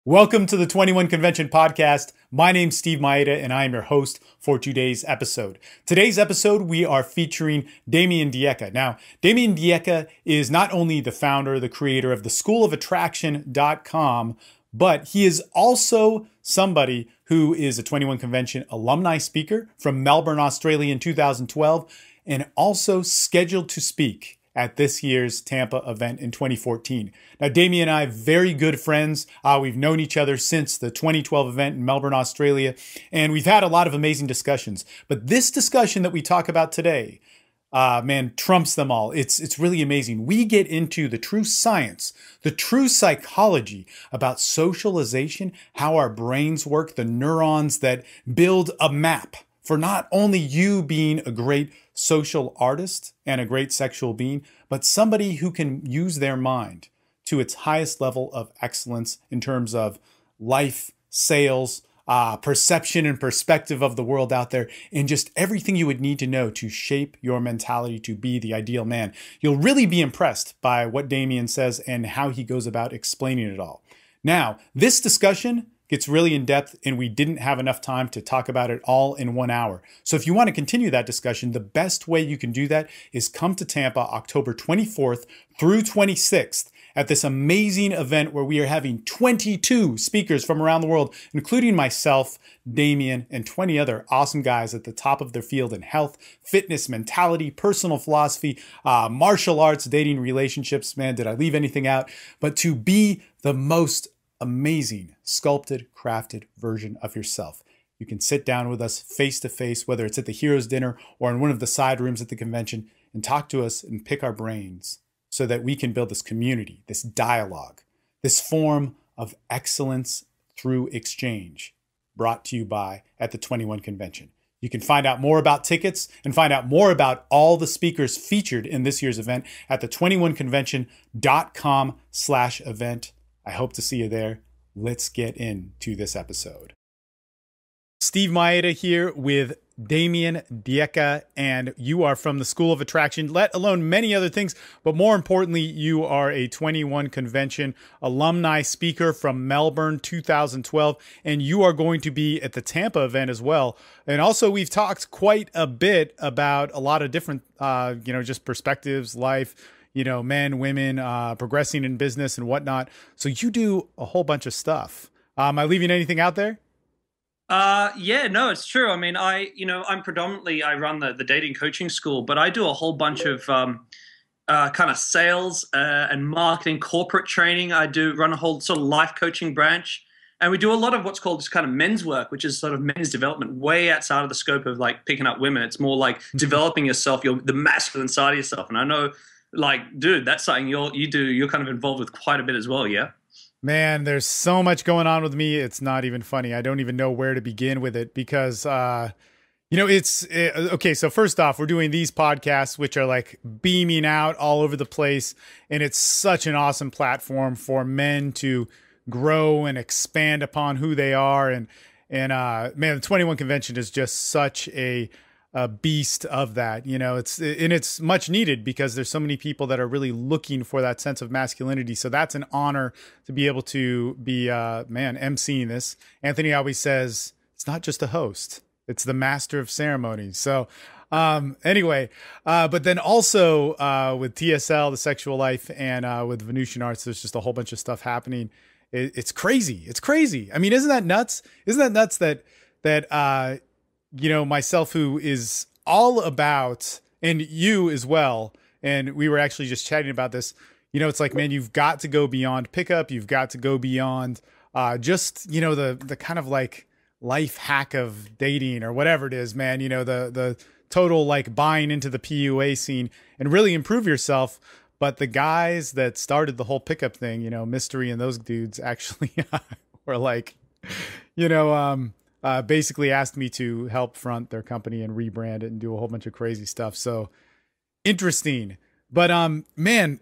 Welcome to the 21 Convention podcast. My name's Steve Mayeda, and I am your host for today's episode. Today's episode, we are featuring Damien Diecke. Now, Damien Diecke is not only the founder, the creator of the schoolofattraction.com, but he is also somebody who is a 21 Convention alumni speaker from Melbourne, Australia in 2012, and also scheduled to speak at this year's Tampa event in 2014. Now, Damien and I, very good friends. We've known each other since the 2012 event in Melbourne, Australia, and we've had a lot of amazing discussions. But this discussion that we talk about today, trumps them all. It's really amazing. We get into the true science, the true psychology about socialization, how our brains work, the neurons that build a map for not only you being a great social artist and a great sexual being, but somebody who can use their mind to its highest level of excellence in terms of life, sales, perception and perspective of the world out there, and just everything you would need to know to shape your mentality to be the ideal man. You'll really be impressed by what Damien says and how he goes about explaining it all. Now, this discussion gets really in depth, and we didn't have enough time to talk about it all in 1 hour. So if you want to continue that discussion, the best way you can do that is come to Tampa October 24th through 26th at this amazing event where we are having 22 speakers from around the world, including myself, Damien, and 20 other awesome guys at the top of their field in health, fitness, mentality, personal philosophy, martial arts, dating, relationships. Man, did I leave anything out? But to be the most amazing, sculpted, crafted version of yourself. You can sit down with us face to face, whether it's at the Heroes Dinner or in one of the side rooms at the convention, and talk to us and pick our brains so that we can build this community, this dialogue, this form of excellence through exchange, brought to you by at the 21 Convention. You can find out more about tickets and find out more about all the speakers featured in this year's event at the 21convention.com/event. I hope to see you there. Let's get into this episode. Steve Mayeda here with Damien Diecke, and you are from the School of Attraction, let alone many other things. But more importantly, you are a 21 Convention alumni speaker from Melbourne 2012, and you are going to be at the Tampa event as well. And also, we've talked quite a bit about a lot of different, just perspectives, life, men, women, progressing in business and whatnot. So you do a whole bunch of stuff. Am I leaving anything out there? Yeah, no, it's true. I mean, I run the dating coaching school, but I do a whole bunch of kind of sales and marketing, corporate training. I do run a whole sort of life coaching branch. And we do a lot of what's called just kind of men's work, which is sort of men's development, way outside of the scope of like picking up women. It's more like developing yourself, the masculine side of yourself. And I know, like, dude, that's something you're kind of involved with quite a bit as well, yeah? Man, there's so much going on with me. It's not even funny. I don't even know where to begin with it because, okay. So first off, we're doing these podcasts, which are like beaming out all over the place. And it's such an awesome platform for men to grow and expand upon who they are. And man, the 21 Convention is just such a beast of that. It's much needed because there's so many people that are really looking for that sense of masculinity. So that's an honor to be able to be emceeing this. Anthony always says it's not just a host, it's the master of ceremonies. So anyway, but then also with TSL, the sexual life, and with Venusian arts, there's just a whole bunch of stuff happening. It's crazy. It's crazy. I mean, isn't that nuts? Isn't that nuts that myself, who is all about, and you as well, and we were actually just chatting about this, it's like, man, you've got to go beyond pickup. You've got to go beyond the kind of like life hack of dating or whatever it is, man, the total like buying into the PUA scene and really improve yourself. But the guys that started the whole pickup thing, Mystery and those dudes actually were like, basically asked me to help front their company and rebrand it and do a whole bunch of crazy stuff. So interesting. But man,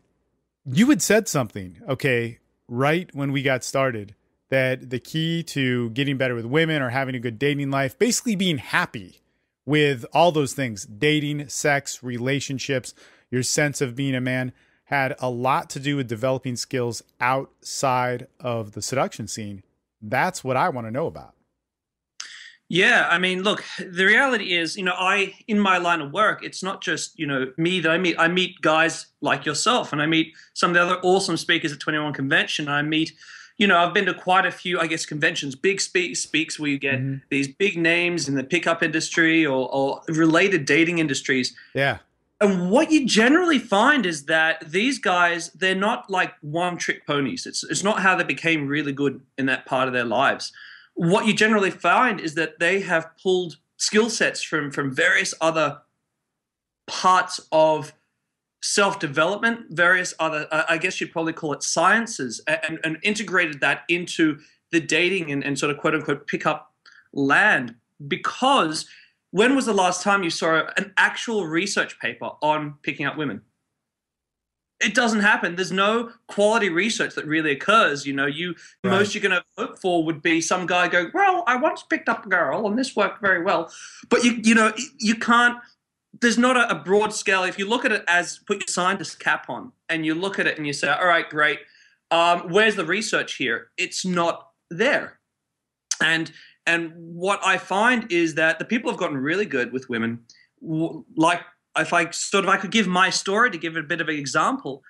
you had said something, okay, right when we got started, that the key to getting better with women or having a good dating life, basically being happy with all those things, dating, sex, relationships, your sense of being a man, had a lot to do with developing skills outside of the seduction scene That's what I want to know about. Yeah, I mean, look, the reality is, in my line of work, it's not just, me that I meet. I meet guys like yourself, and I meet some of the other awesome speakers at 21 Convention. I meet, I've been to quite a few, I guess, conventions, big speaks where you get these big names in the pickup industry or related dating industries. Yeah. And what you generally find is that these guys, they're not like one-trick ponies. It's not how they became really good in that part of their lives. What you generally find is that they have pulled skill sets from various other parts of self-development, various other, I guess you'd probably call it sciences, and integrated that into the dating and sort of quote-unquote pick-up land. Because when was the last time you saw an actual research paper on picking up women? It doesn't happen. There's no quality research that really occurs. Most you're going to hope for would be some guy going, well, I once picked up a girl and this worked very well. But you can't, there's not a broad scale. If you look at it as put your scientist cap on and you look at it and you say, all right, great. Where's the research here? It's not there. And what I find is that the people have gotten really good with women, like, if I could give my story to give it a bit of an example,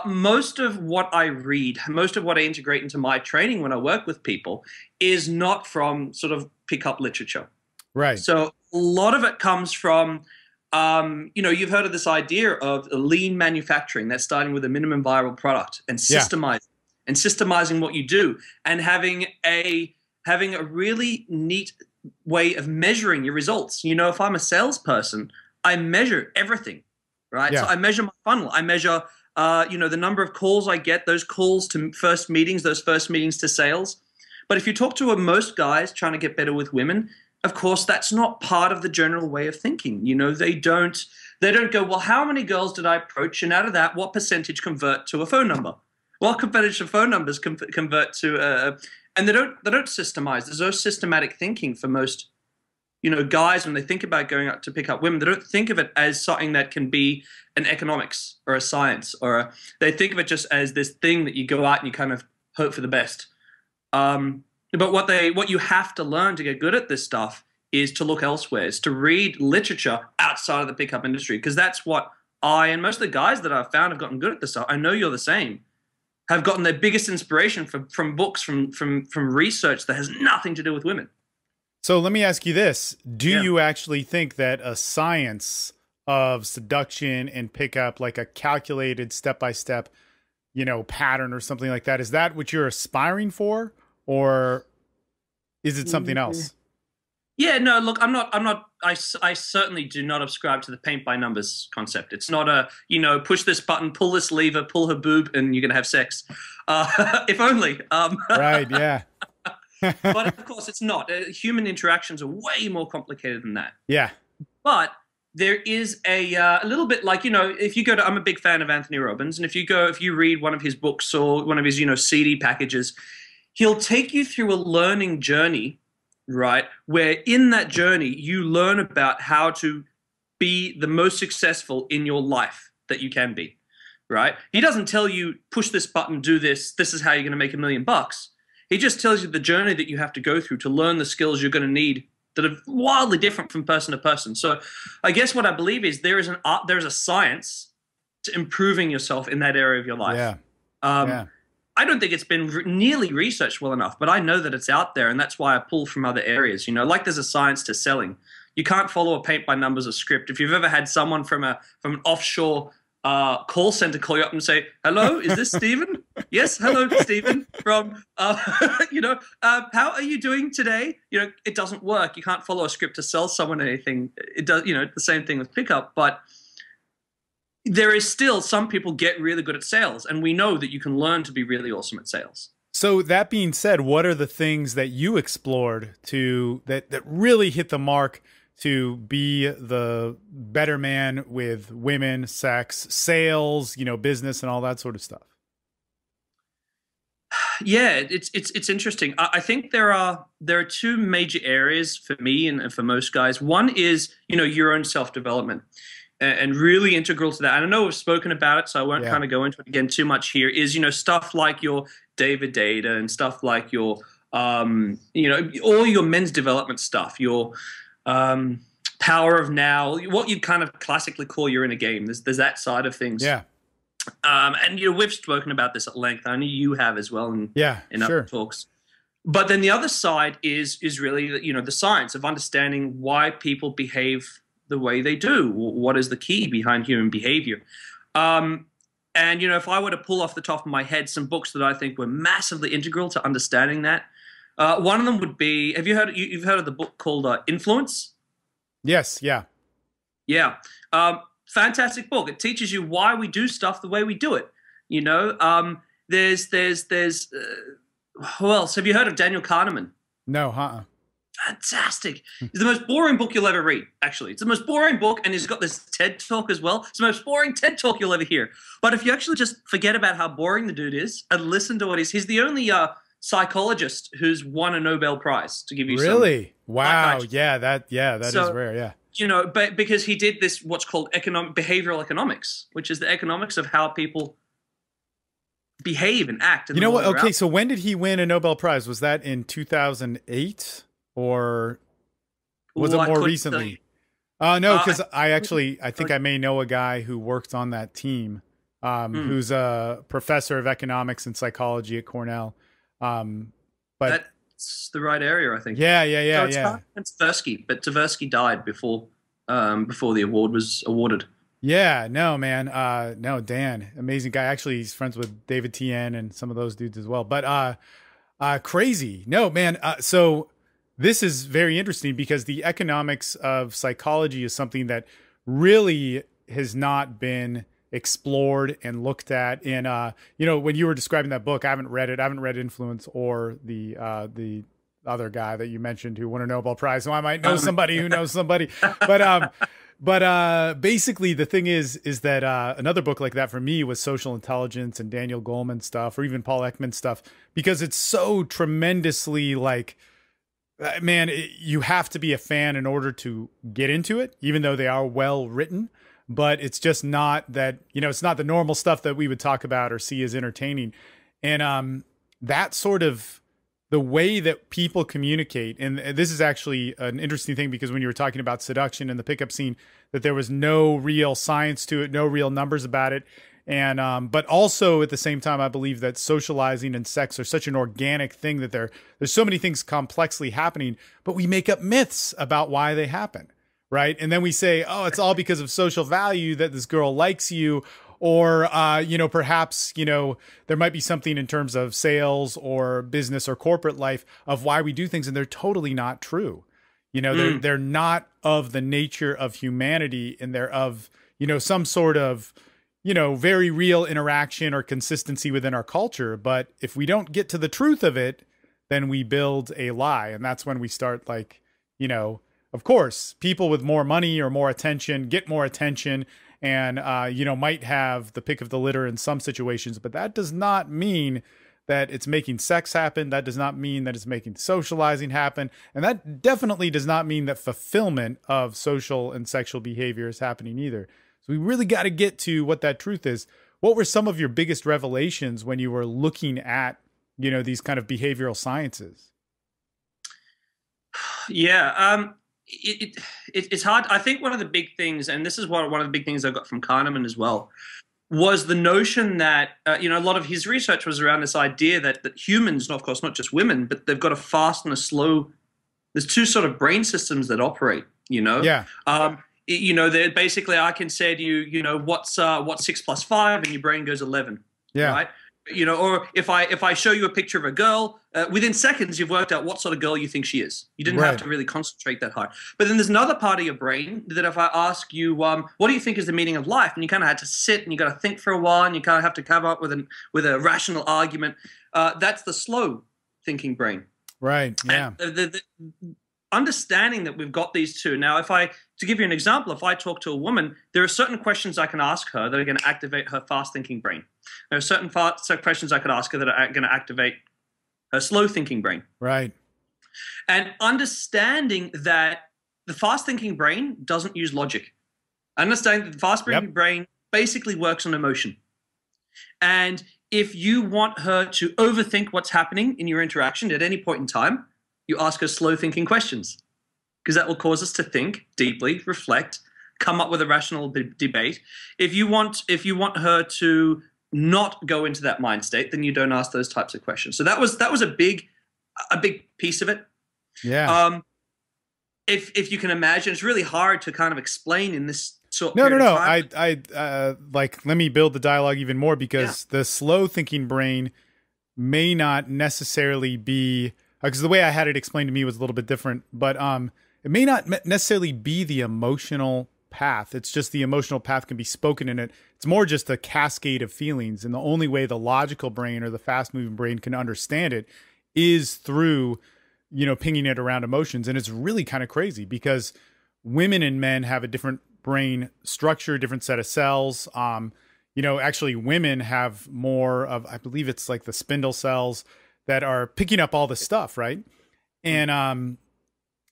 most of what I read, most of what I integrate into my training when I work with people is not from sort of pickup literature. Right. So a lot of it comes from, you've heard of this idea of lean manufacturing. That's starting with a minimum viable product and systemizing what you do and having a really neat way of measuring your results. If I'm a salesperson, I measure everything, right? Yeah. So I measure my funnel. I measure, the number of calls I get, those calls to first meetings, those first meetings to sales. But if you talk to most guys trying to get better with women, of course, that's not part of the general way of thinking. They don't go, well, how many girls did I approach? And out of that, what percentage convert to a phone number? What percentage of phone numbers convert to, and they don't systemize. There's no systematic thinking for most guys, when they think about going out to pick up women, they don't think of it as something that can be an economics or a science, they think of it just as this thing that you go out and you kind of hope for the best. But what you have to learn to get good at this stuff is to look elsewhere, is to read literature outside of the pickup industry, because that's what I and most of the guys that I've found have gotten good at this stuff. I know you're the same. Have gotten their biggest inspiration from books, from research that has nothing to do with women. So let me ask you this. Do you actually think that a science of seduction and pickup, like a calculated step-by-step, pattern or something like that, is that what you're aspiring for, or is it something else? Yeah, no, look, I certainly do not subscribe to the paint by numbers concept. It's not a, push this button, pull this lever, pull her boob, and you're going to have sex. If only. Right, yeah. But of course it's not. Human interactions are way more complicated than that. Yeah. But there is a little bit like, if you go to, I'm a big fan of Anthony Robbins, and if you read one of his books or one of his, CD packages, he'll take you through a learning journey, right? Where in that journey, you learn about how to be the most successful in your life that you can be, right? He doesn't tell you, push this button, do this, this is how you're going to make $1 million. He just tells you the journey that you have to go through to learn the skills you're going to need that are wildly different from person to person. So I guess what I believe is there is a science to improving yourself in that area of your life. Yeah. I don't think it's been nearly researched well enough, but I know that it's out there, and that's why I pull from other areas. Like there's a science to selling. You can't follow a paint by numbers or script. If you've ever had someone from an offshore call center call you up and say, hello, is this Stephen? Yes, hello, Stephen. From, how are you doing today? It doesn't work. You can't follow a script to sell someone anything. It does, the same thing with pickup. But there is still, some people get really good at sales, and we know that you can learn to be really awesome at sales. So that being said, what are the things that you explored that really hit the mark to be the better man with women, sex, sales, business, and all that sort of stuff? Yeah, it's interesting. I think there are two major areas for me and for most guys. One is, your own self-development, and really integral to that. And I know we've spoken about it, so I won't kind of go into it again too much here, is, stuff like your David Data and stuff like your all your men's development stuff, your power of now, what you'd kind of classically call your inner game. There's that side of things. Yeah. And we've spoken about this at length. I know you have as well in sure. other talks. But then the other side is really, the science of understanding why people behave the way they do. What is the key behind human behavior? And if I were to pull off the top of my head some books that I think were massively integral to understanding that, one of them would be, you've heard of the book called Influence? Yes. Yeah. Yeah. Fantastic book. It teaches you why we do stuff the way we do it. Who else? Have you heard of Daniel Kahneman? No, Fantastic. It's the most boring book you'll ever read, actually. It's the most boring book, and he's got this TED Talk as well. It's the most boring TED Talk you'll ever hear. But if you actually just forget about how boring the dude is and listen to what he's the only psychologist who's won a Nobel Prize, to give you really? Wow. Yeah, that is rare, yeah. But because he did this, what's called behavioral economics, which is the economics of how people behave and act. You know what? Okay, so when did he win a Nobel Prize? Was that in 2008 or was it more recently? No, because I think I may know a guy who worked on that team, who's a professor of economics and psychology at Cornell. But that's the right area, I think. Yeah. So it's Tversky, but Tversky died before the award was awarded. Yeah, no, man. No, Dan, amazing guy. Actually, he's friends with David Tien and some of those dudes as well. But crazy. No, man. So this is very interesting because the economics of psychology is something that really has not been explored and looked at. And when you were describing that book, I haven't read it. I haven't read Influence or the other guy that you mentioned who won a Nobel Prize. So I might know somebody who knows somebody. But basically the thing is that another book like that for me was Social Intelligence and Daniel Goleman stuff, or even Paul Ekman stuff, because it's so tremendously you have to be a fan in order to get into it, even though they are well written. But it's just not that, it's not the normal stuff that we would talk about or see as entertaining. And that sort of the way that people communicate, and this is actually an interesting thing because when you were talking about seduction and the pickup scene, that there was no real science to it, no real numbers about it. And but also at the same time, I believe that socializing and sex are such an organic thing that there's so many things complexly happening, but we make up myths about why they happen. Right. And then we say, oh, it's all because of social value that this girl likes you. Or, perhaps, there might be something in terms of sales or business or corporate life of why we do things. And they're totally not true. They're not of the nature of humanity, and they're of, some sort of, very real interaction or consistency within our culture. But if we don't get to the truth of it, then we build a lie. And that's when we start of course, people with more money or more attention get more attention and, might have the pick of the litter in some situations. But that does not mean that it's making sex happen. That does not mean that it's making socializing happen. And that definitely does not mean that fulfillment of social and sexual behavior is happening either. So we really got to get to what that truth is. What were some of your biggest revelations when you were looking at, these kind of behavioral sciences? Yeah. It's hard. I think one of the big things, and this is one of the big things I got from Kahneman as well, was the notion that, a lot of his research was around this idea that humans, and of course, not just women, but they've got a fast and a slow, there's two sort of brain systems that operate, Yeah. They're basically, I can say to you, what's 6 plus 5, and your brain goes 11. Yeah. Right. Or if I show you a picture of a girl, within seconds you've worked out what sort of girl you think she is. You didn't have to really concentrate that hard. But then there's another part of your brain that if I ask you, what do you think is the meaning of life? And you kind of had to sit and you got to think for a while, and you kind of have to come up with a rational argument. That's the slow thinking brain. Right. Yeah. And the understanding that we've got these two. Now, to give you an example, if I talk to a woman, there are certain questions I can ask her that are going to activate her fast-thinking brain. There are certain questions I could ask her that are going to activate her slow-thinking brain. Right. And understanding that the fast-thinking brain doesn't use logic. Understanding that the fast-thinking brain basically works on emotion. And if you want her to overthink what's happening in your interaction at any point in time, you ask her slow thinking questions, because that will cause us to think deeply, reflect, come up with a rational debate. If you want her to not go into that mind state, then you don't ask those types of questions. So that was a big piece of it. Yeah. If you can imagine, it's really hard to kind of explain in this short No. period of time. I like, let me build the dialogue even more, because the slow thinking brain may not necessarily be, because the way I had it explained to me was a little bit different, but it may not necessarily be the emotional path. It's just the emotional path can be spoken in it. It's more just a cascade of feelings. And the only way the logical brain or the fast moving brain can understand it is through, pinging it around emotions. And it's really kind of crazy, because women and men have a different brain structure, different set of cells. Actually women have more of, I believe it's like the spindle cells that are picking up all the stuff. Right. And,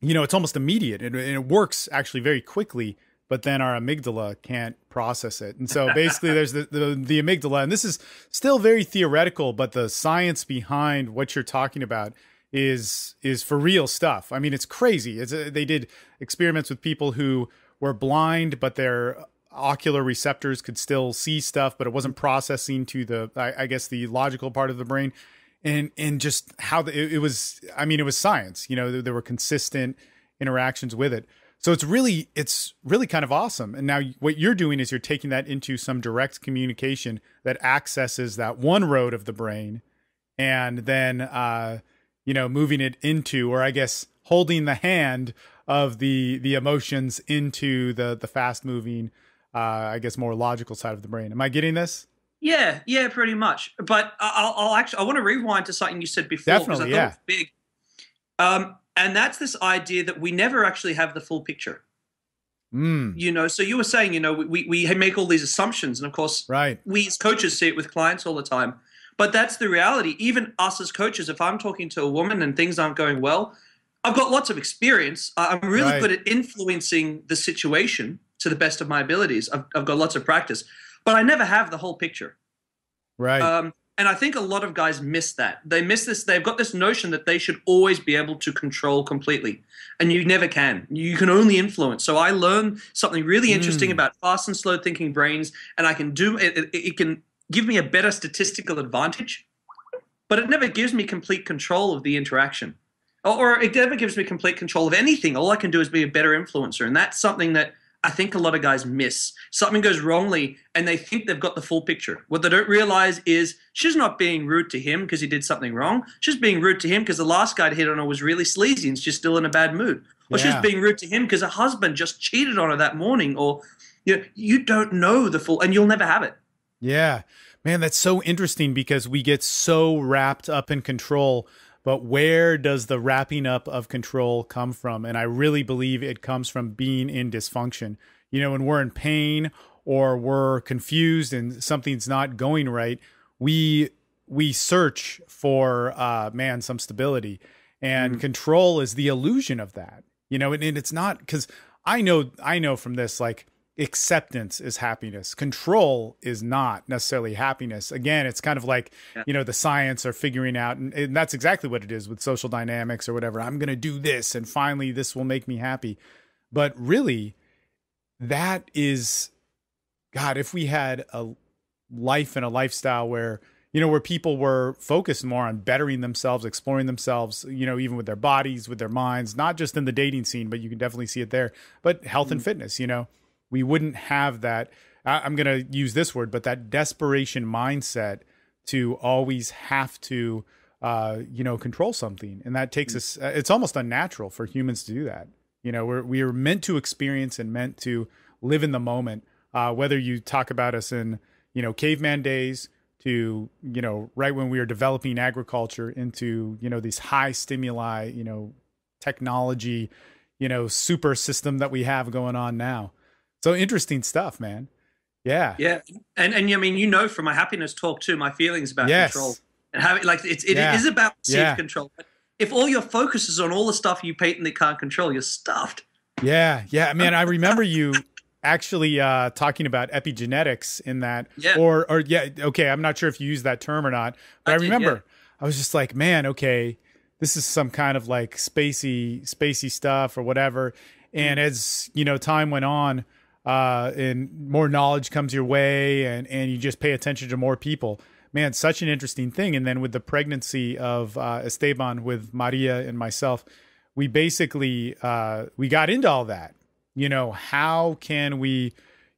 it's almost immediate, and it works actually very quickly, but then our amygdala can't process it. And so basically there's the amygdala, and this is still very theoretical, but the science behind what you're talking about is for real stuff. I mean, it's crazy. They did experiments with people who were blind, but their ocular receptors could still see stuff, but it wasn't processing to the logical part of the brain. And just how it was science, there were consistent interactions with it. So it's really kind of awesome. And now what you're doing is you're taking that into some direct communication that accesses that one road of the brain, and then, moving it into, or I guess holding the hand of the emotions into the fast moving, I guess more logical side of the brain. Am I getting this? Yeah, pretty much. But I want to rewind to something you said before. Definitely, because I thought it was big. And that's this idea that we never actually have the full picture. So you were saying, we make all these assumptions, and of course, right, we as coaches see it with clients all the time. But that's the reality. Even us as coaches, if I'm talking to a woman and things aren't going well, I've got lots of experience. I'm really good at influencing the situation to the best of my abilities. I've got lots of practice, but I never have the whole picture. Right. And I think a lot of guys miss that. They miss this. They've got this notion that they should always be able to control completely. And you never can. You can only influence. So I learned something really interesting about fast and slow thinking brains, and I can do it. It can give me a better statistical advantage, but it never gives me complete control of the interaction. Or it never gives me complete control of anything. All I can do is be a better influencer. And that's something that I think a lot of guys miss. Something goes wrongly and they think they've got the full picture. What they don't realize is she's not being rude to him because he did something wrong. She's being rude to him because the last guy to hit on her was really sleazy and she's still in a bad mood. Or she's being rude to him because her husband just cheated on her that morning. Or you don't know the full, and you'll never have it. Yeah, man, that's so interesting, because we get so wrapped up in control. But where does the wrapping up of control come from? And I really believe it comes from being in dysfunction. When we're in pain or we're confused and something's not going right, we search for, some stability. And control is the illusion of that. And it's not, because I know from this, like, acceptance is happiness. Control is not necessarily happiness. Again, it's kind of like, the science are figuring out, and that's exactly what it is with social dynamics or whatever. I'm going to do this, and finally this will make me happy. But really, that is, God, if we had a life and a lifestyle where, where people were focused more on bettering themselves, exploring themselves, even with their bodies, with their minds, not just in the dating scene, but you can definitely see it there, but health and fitness, we wouldn't have that, I'm going to use this word, but that desperation mindset to always have to, control something. And that takes us, it's almost unnatural for humans to do that. We are meant to experience and meant to live in the moment. Whether you talk about us in, caveman days to, right when we were developing agriculture into, these high stimuli, technology, super system that we have going on now. So interesting stuff, man. Yeah. Yeah. And I mean, from my happiness talk too, my feelings about control and having, like, it is about perceived control. But if all your focus is on all the stuff you patently can't control, you're stuffed. Yeah. Yeah. Man, I remember you actually talking about epigenetics in that, Yeah. or yeah, okay, I'm not sure if you use that term or not, but I remember I was just like, man, okay, this is some kind of like spacey stuff or whatever. And as you know, time went on, and more knowledge comes your way, and you just pay attention to more people. Man, such an interesting thing. And then with the pregnancy of Esteban with Maria and myself, we basically we got into all that. You know, how can we,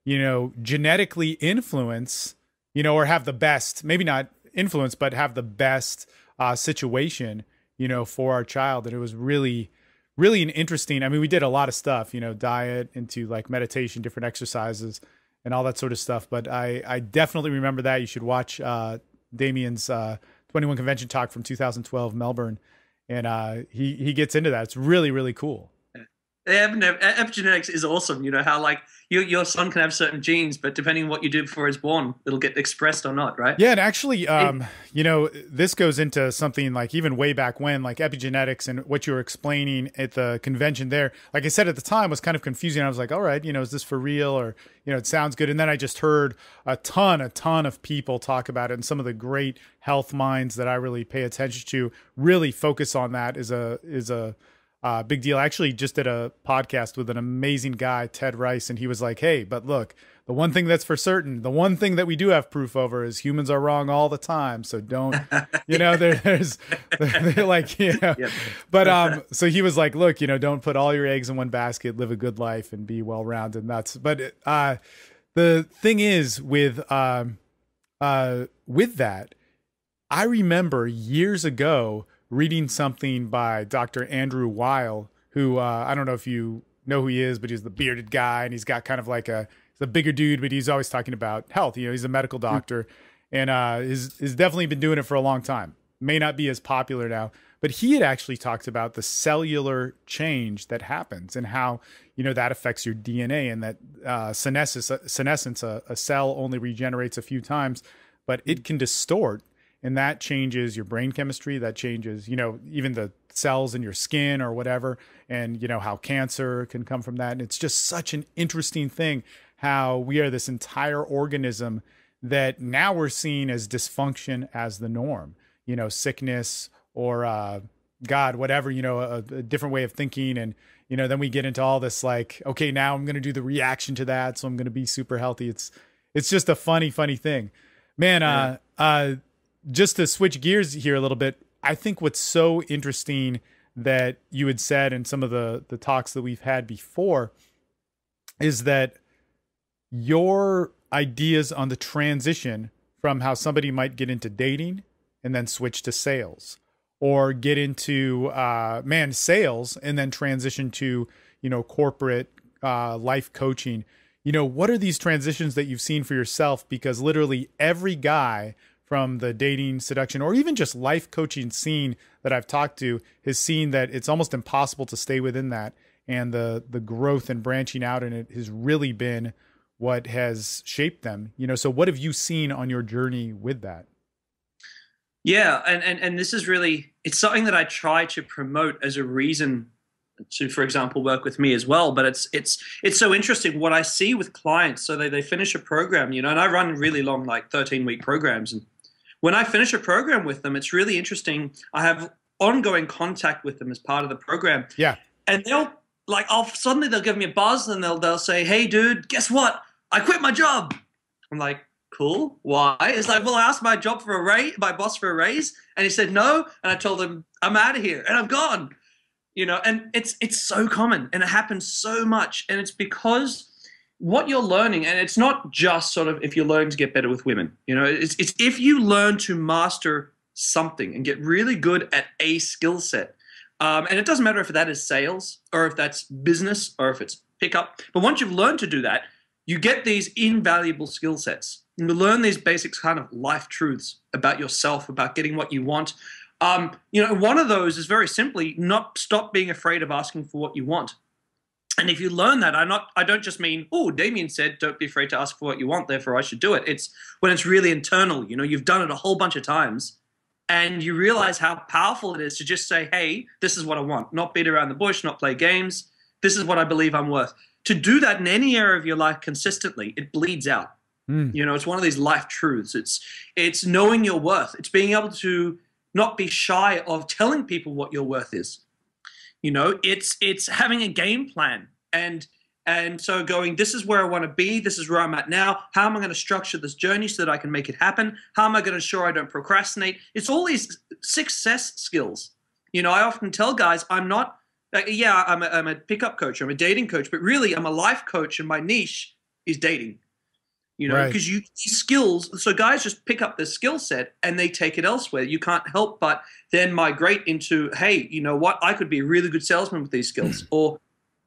you know, genetically influence, you know, or have the best, maybe not influence, but have the best situation, you know, for our child. And it was really, really an interesting, I mean, we did a lot of stuff, you know, diet into like meditation, different exercises and all that sort of stuff. But I definitely remember that. You should watch Damien's 21 Convention talk from 2012, Melbourne. And he gets into that. It's really, really cool. Epigenetics is awesome. You know how like your son can have certain genes, but depending on what you do before he's born, it'll get expressed or not, right? Yeah, and actually, you know, this goes into something like even way back when, like epigenetics and what you were explaining at the convention there. Like I said at the time, was kind of confusing. I was like, all right, you know, is this for real? Or, you know, it sounds good. And then I just heard a ton of people talk about it, and some of the great health minds that I really pay attention to really focus on that is a big deal. I actually just did a podcast with an amazing guy, Ted Rice, and he was like, hey, but look, the one thing that's for certain, the one thing that we do have proof over is humans are wrong all the time. So don't, you know, they're like, you know, yep. But, so he was like, look, you know, don't put all your eggs in one basket, live a good life and be well-rounded. And that's, but, the thing is with that, I remember years ago reading something by Dr. Andrew Weil, who I don't know if you know who he is, but he's the bearded guy, and he's got kind of like he's a bigger dude, but he's always talking about health. You know, he's a medical doctor, and has definitely been doing it for a long time. May not be as popular now, but he had actually talked about the cellular change that happens and how, you know, that affects your DNA, and that senescence, a cell only regenerates a few times, but it can distort. And that changes your brain chemistry. That changes, you know, even the cells in your skin or whatever. And, you know, how cancer can come from that. And it's just such an interesting thing how we are this entire organism that now we're seeing as dysfunction as the norm, you know, sickness or God, whatever, you know, a different way of thinking. And, you know, then we get into all this like, okay, now I'm going to do the reaction to that. So I'm going to be super healthy. It's just a funny thing, man. Just to switch gears here a little bit, I think what's so interesting that you had said in some of the talks that we've had before is that your ideas on the transition from how somebody might get into dating and then switch to sales, or get into sales and then transition to, you know, corporate life coaching. You know, what are these transitions that you've seen for yourself? Because literally every guy from the dating, seduction, or even just life coaching scene that I've talked to has seen that it's almost impossible to stay within that. And the growth and branching out in it has really been what has shaped them. You know, so what have you seen on your journey with that? Yeah, and this is really, it's something that I try to promote as a reason to, for example, work with me as well. But it's so interesting what I see with clients. So they finish a program, you know, and I run really long, like 13-week programs. And when I finish a program with them, it's really interesting. I have ongoing contact with them as part of the program. Yeah. And they'll like, suddenly they'll give me a buzz and they'll say, hey, dude, guess what? I quit my job. I'm like, cool. Why? It's like, well, I asked my boss for a raise, and he said no. And I told him, I'm out of here and I'm gone. You know, and it's so common and it happens so much. And it's because what you're learning, and it's not just sort of if you're learning to get better with women, you know, it's if you learn to master something and get really good at a skill set. And it doesn't matter if that is sales or if that's business or if it's pickup. But once you've learned to do that, you get these invaluable skill sets. You learn these basic kind of life truths about yourself, about getting what you want. You know, one of those is very simply not stop being afraid of asking for what you want. And if you learn that, I don't just mean, oh, Damien said, don't be afraid to ask for what you want, therefore I should do it. It's when it's really internal, you know, you've done it a whole bunch of times and you realize how powerful it is to just say, hey, this is what I want, not beat around the bush, not play games. This is what I believe I'm worth. to do that in any area of your life consistently, it bleeds out. Mm. You know, it's one of these life truths. It's knowing your worth. It's being able to not be shy of telling people what your worth is. You know, it's having a game plan and so going, this is where I want to be. This is where I'm at now. How am I going to structure this journey so that I can make it happen? How am I going to ensure I don't procrastinate? It's all these success skills. You know, I often tell guys, I'm not, I'm a pickup coach. I'm a dating coach, but really I'm a life coach, and my niche is dating. You know, because these skills, so guys just pick up this skill set and they take it elsewhere. You can't help but then migrate into, hey, you know what? I could be a really good salesman with these skills. Or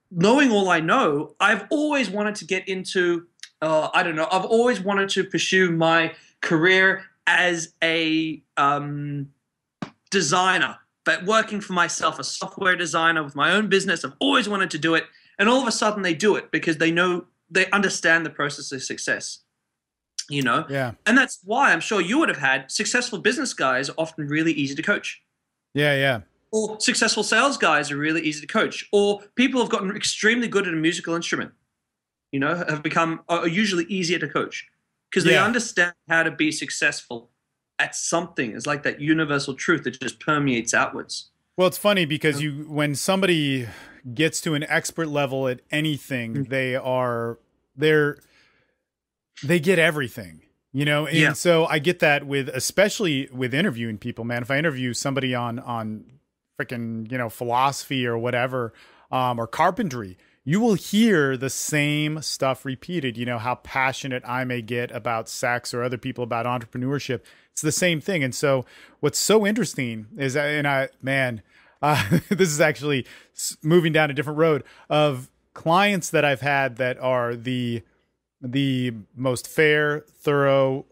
knowing all I know, I've always wanted to get into, I've always wanted to pursue my career as a designer, but working for myself, a software designer with my own business. I've always wanted to do it. And all of a sudden they do it because they understand the process of success, you know? Yeah. And that's why I'm sure you would have had successful business guys are often really easy to coach. Yeah, yeah. Or successful sales guys are really easy to coach. Or people have gotten extremely good at a musical instrument, you know, are usually easier to coach because they understand how to be successful at something. It's like that universal truth that just permeates outwards. Well, it's funny because when somebody gets to an expert level at anything, they get everything, you know? And so I get that especially with interviewing people, man. If I interview somebody on freaking, you know, philosophy or whatever, or carpentry, you will hear the same stuff repeated, you know, how passionate I may get about sex or other people about entrepreneurship. It's the same thing. And so what's so interesting is, this is actually moving down a different road of clients that I've had that are the most fair, thorough,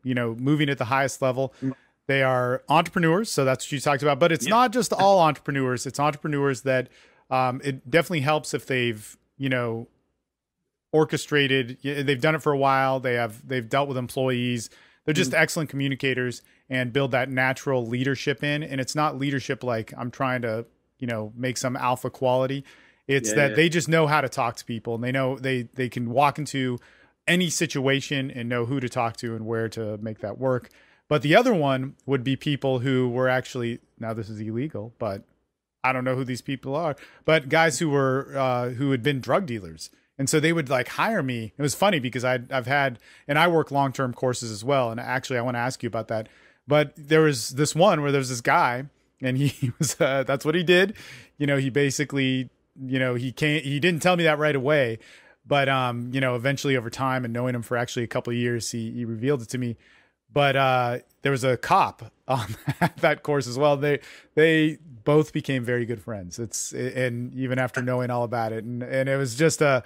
you know, moving at the highest level. They are entrepreneurs. So that's what you talked about, but it's not just all entrepreneurs. It's entrepreneurs that, it definitely helps if they've, you know, orchestrated, they've done it for a while. They've dealt with employees. They're just excellent communicators and build that natural leadership in. And it's not leadership like I'm trying to, you know, make some alpha quality. It's they just know how to talk to people, and they know they can walk into any situation and know who to talk to and where to make that work. But the other one would be people who were actually, now this is illegal, but I don't know who these people are, but guys who were, who had been drug dealers. And so they would like hire me. It was funny because I've had, and I work long-term courses as well. And actually I want to ask you about that, but there was this one where there was this guy and he was, that's what he did. You know, he basically, you know, he didn't tell me that right away, but, you know, eventually over time and knowing him for actually a couple of years, he revealed it to me. But there was a cop on that course as well. They both became very good friends. And even after knowing all about it, and it was just a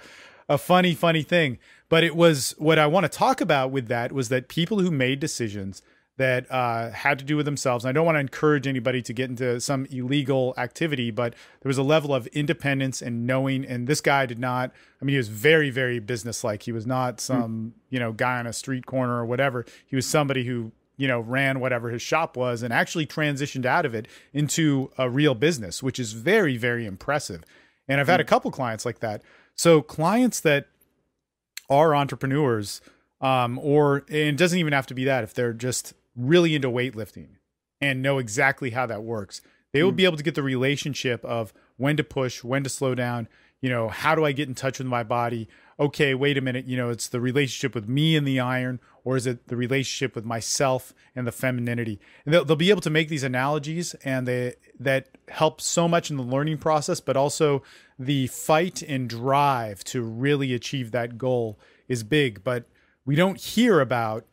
funny thing. But it was, what I want to talk about with that was that people who made decisions that had to do with themselves. And I don't want to encourage anybody to get into some illegal activity, but there was a level of independence and knowing. And this guy did not, I mean, he was very, very businesslike. He was not some, you know, guy on a street corner or whatever. He was somebody who, you know, ran whatever his shop was and actually transitioned out of it into a real business, which is very, very impressive. And I've had a couple clients like that. So clients that are entrepreneurs, and it doesn't even have to be that, if they're just really into weightlifting and know exactly how that works, they will be able to get the relationship of when to push, when to slow down, you know, how do I get in touch with my body? Okay, wait a minute, you know, it's the relationship with me and the iron, or is it the relationship with myself and the femininity? And they'll be able to make these analogies, and that help so much in the learning process, but also the fight and drive to really achieve that goal is big. But we don't hear about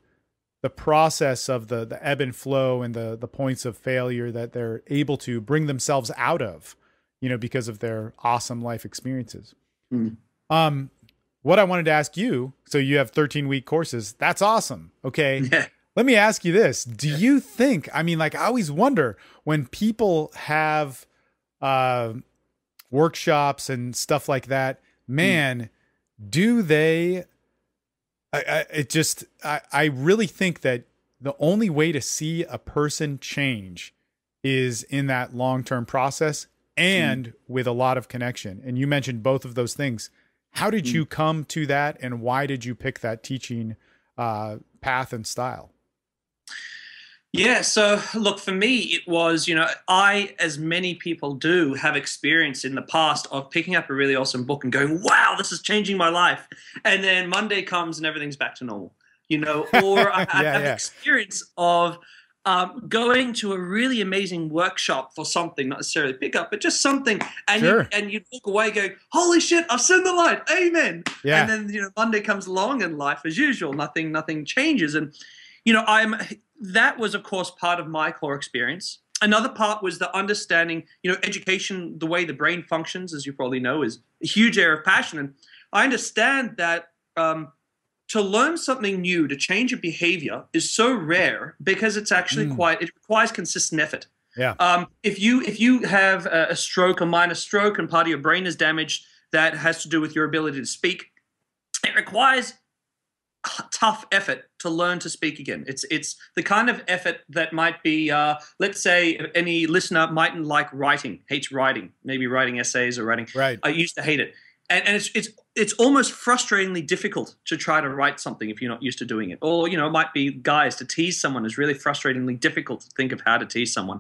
the process of the ebb and flow and the points of failure that they're able to bring themselves out of, you know, because of their awesome life experiences. What I wanted to ask you, so you have 13-week courses. That's awesome. Okay. Yeah. Let me ask you this. Do you think, I mean, like I always wonder when people have workshops and stuff like that, man, do they, I really think that the only way to see a person change is in that long-term process and with a lot of connection. And you mentioned both of those things. How did you come to that, and why did you pick that teaching path and style? Yeah, so look, for me, it was, I, as many people do, have experience in the past of picking up a really awesome book and going, wow, this is changing my life. And then Monday comes and everything's back to normal, or I have experience of going to a really amazing workshop for something, not necessarily pick up, but just something. And you walk away going, holy shit, I've seen the light. Amen. Yeah. And then, Monday comes along and life as usual, nothing changes. And, that was, of course, part of my core experience. Another part was the understanding, education, the way the brain functions, as you probably know, is a huge area of passion. And I understand that to learn something new, to change a behavior is so rare because it's actually it requires consistent effort. Yeah. If you have a stroke, a minor stroke, and part of your brain is damaged, that has to do with your ability to speak, it requires tough effort to learn to speak again. It's the kind of effort that might be, let's say any listener mightn't like writing, hates writing, maybe writing essays or writing. Right. I used to hate it. And it's almost frustratingly difficult to try to write something if you're not used to doing it. Or, it might be, guys, to tease someone is really frustratingly difficult to think of how to tease someone.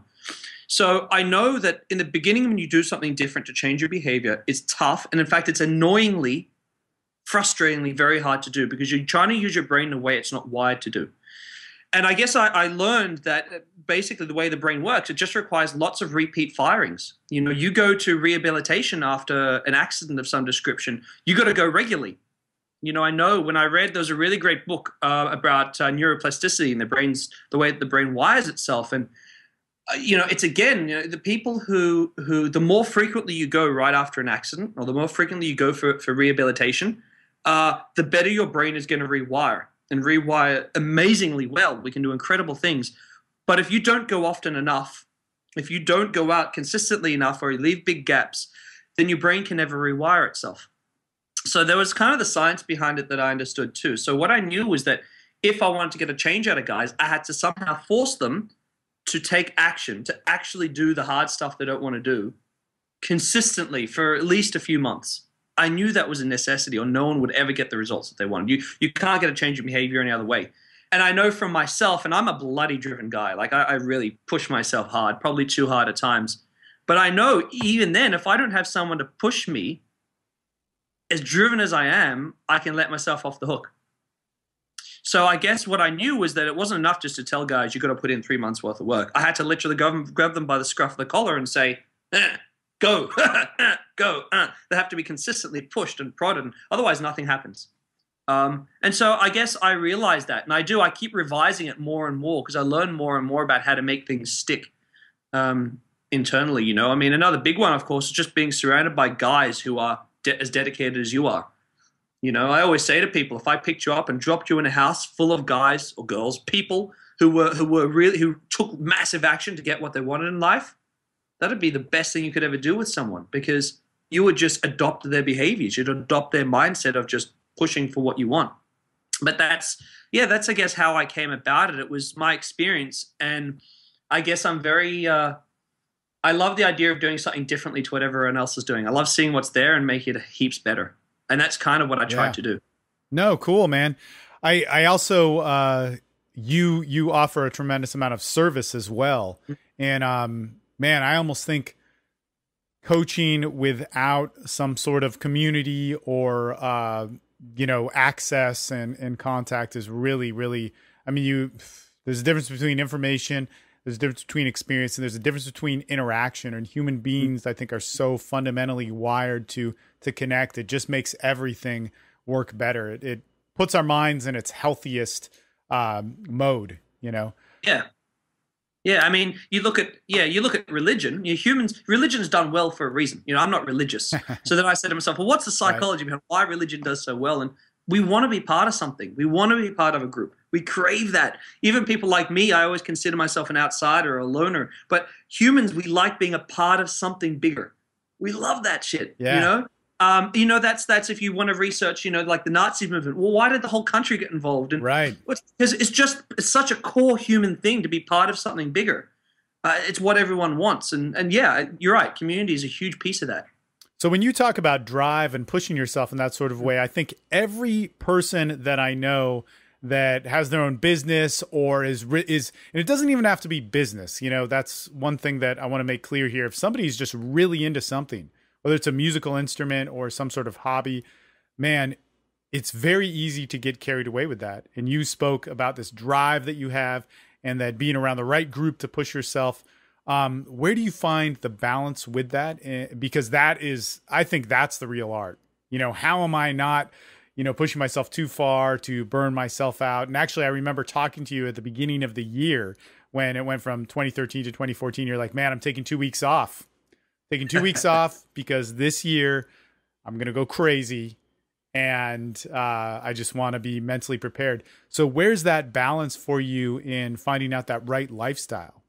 So I know that in the beginning when you do something different to change your behavior, it's tough. And in fact, it's annoyingly, frustratingly very hard to do because you're trying to use your brain in a way it's not wired to do. And I guess I learned that basically the way the brain works, it just requires lots of repeat firings. You go to rehabilitation after an accident of some description, you got to go regularly. I know when I read, there was a really great book about neuroplasticity and the way the brain wires itself. And, it's again, the people who the more frequently you go right after an accident or the more frequently you go for rehabilitation, the better your brain is going to rewire and rewire amazingly well. We can do incredible things. But if you don't go often enough, if you don't go out consistently enough or you leave big gaps, then your brain can never rewire itself. So there was kind of the science behind it that I understood too. So what I knew was that if I wanted to get a change out of guys, I had to somehow force them to take action, to actually do the hard stuff they don't want to do consistently for at least a few months. I knew that was a necessity or no one would ever get the results that they wanted. You can't get a change in behavior any other way. And I know from myself, and I'm a bloody driven guy, like I really push myself hard, probably too hard at times. But I know even then, if I don't have someone to push me, as driven as I am, I can let myself off the hook. So I guess what I knew was that it wasn't enough just to tell guys, you got to put in 3 months worth of work. I had to literally grab them by the scruff of the collar and say, go, go. They have to be consistently pushed and prodded, and otherwise nothing happens. And so I guess I realized that, and I keep revising it more and more because I learn more and more about how to make things stick internally, I mean, another big one, of course, is just being surrounded by guys who are as dedicated as you are. I always say to people, if I picked you up and dropped you in a house full of guys or girls, people who took massive action to get what they wanted in life, that'd be the best thing you could ever do with someone because you would just adopt their behaviors. You'd adopt their mindset of just pushing for what you want. But that's I guess how I came about it. It was my experience. And I guess I'm very, I love the idea of doing something differently to what everyone else is doing. I love seeing what's there and make it heaps better. And that's kind of what I tried to do. No, cool, man. I also, you offer a tremendous amount of service as well. And, man, I almost think coaching without some sort of community or, access and contact is really, really, I mean, there's a difference between information, there's a difference between experience, and there's a difference between interaction. And human beings, I think, are so fundamentally wired to connect. It just makes everything work better. It puts our minds in its healthiest mode, Yeah. Yeah, I mean, you look at religion. Religion's done well for a reason. I'm not religious. So then I said to myself, well, what's the psychology behind why religion does so well? And we want to be part of something. We want to be part of a group. We crave that. Even people like me, I always consider myself an outsider or a loner. But humans, we like being a part of something bigger. We love that shit, that's if you want to research, like the Nazi movement. Well, why did the whole country get involved? And right. Because it's such a core human thing to be part of something bigger. It's what everyone wants. And yeah, you're right. Community is a huge piece of that. So when you talk about drive and pushing yourself in that sort of way, I think every person that I know that has their own business or is, and it doesn't even have to be business. You know, that's one thing that I want to make clear here. If somebody's just really into something, whether it's a musical instrument or some sort of hobby, man, it's very easy to get carried away with that. And you spoke about this drive that you have and that being around the right group to push yourself. Where do you find the balance with that? Because that is, I think that's the real art. You know, how am I not, you know, pushing myself too far to burn myself out? And actually, I remember talking to you at the beginning of the year when it went from 2013 to 2014. You're like, man, I'm taking 2 weeks off. Taking 2 weeks off because this year I'm going to go crazy. And I just want to be mentally prepared. So where's that balance for you in finding out that right lifestyle?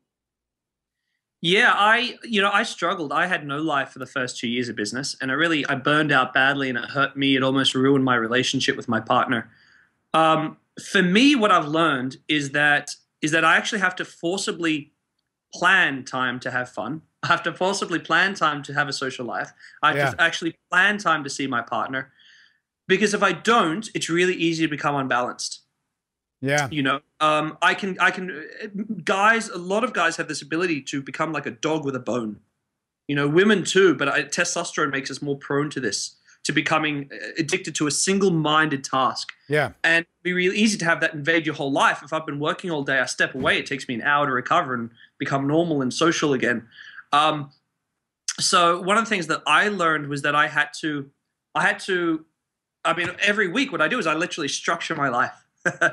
Yeah, I struggled. I had no life for the first 2 years of business, and I burned out badly, and it hurt me. It almost ruined my relationship with my partner. For me, what I've learned is that I actually have to forcibly plan time to have fun. I have to forcibly plan time to have a social life. I have to actually plan time to see my partner, because if I don't, it's really easy to become unbalanced. Yeah. You know, guys, a lot of guys have this ability to become like a dog with a bone. You know, women too, but testosterone makes us more prone to this, to becoming addicted to a single-minded task. Yeah. And it'd be really easy to have that invade your whole life. If I've been working all day, I step away, it takes me an hour to recover and become normal and social again. So one of the things that I learned was that I had to, every week what I do is I literally structure my life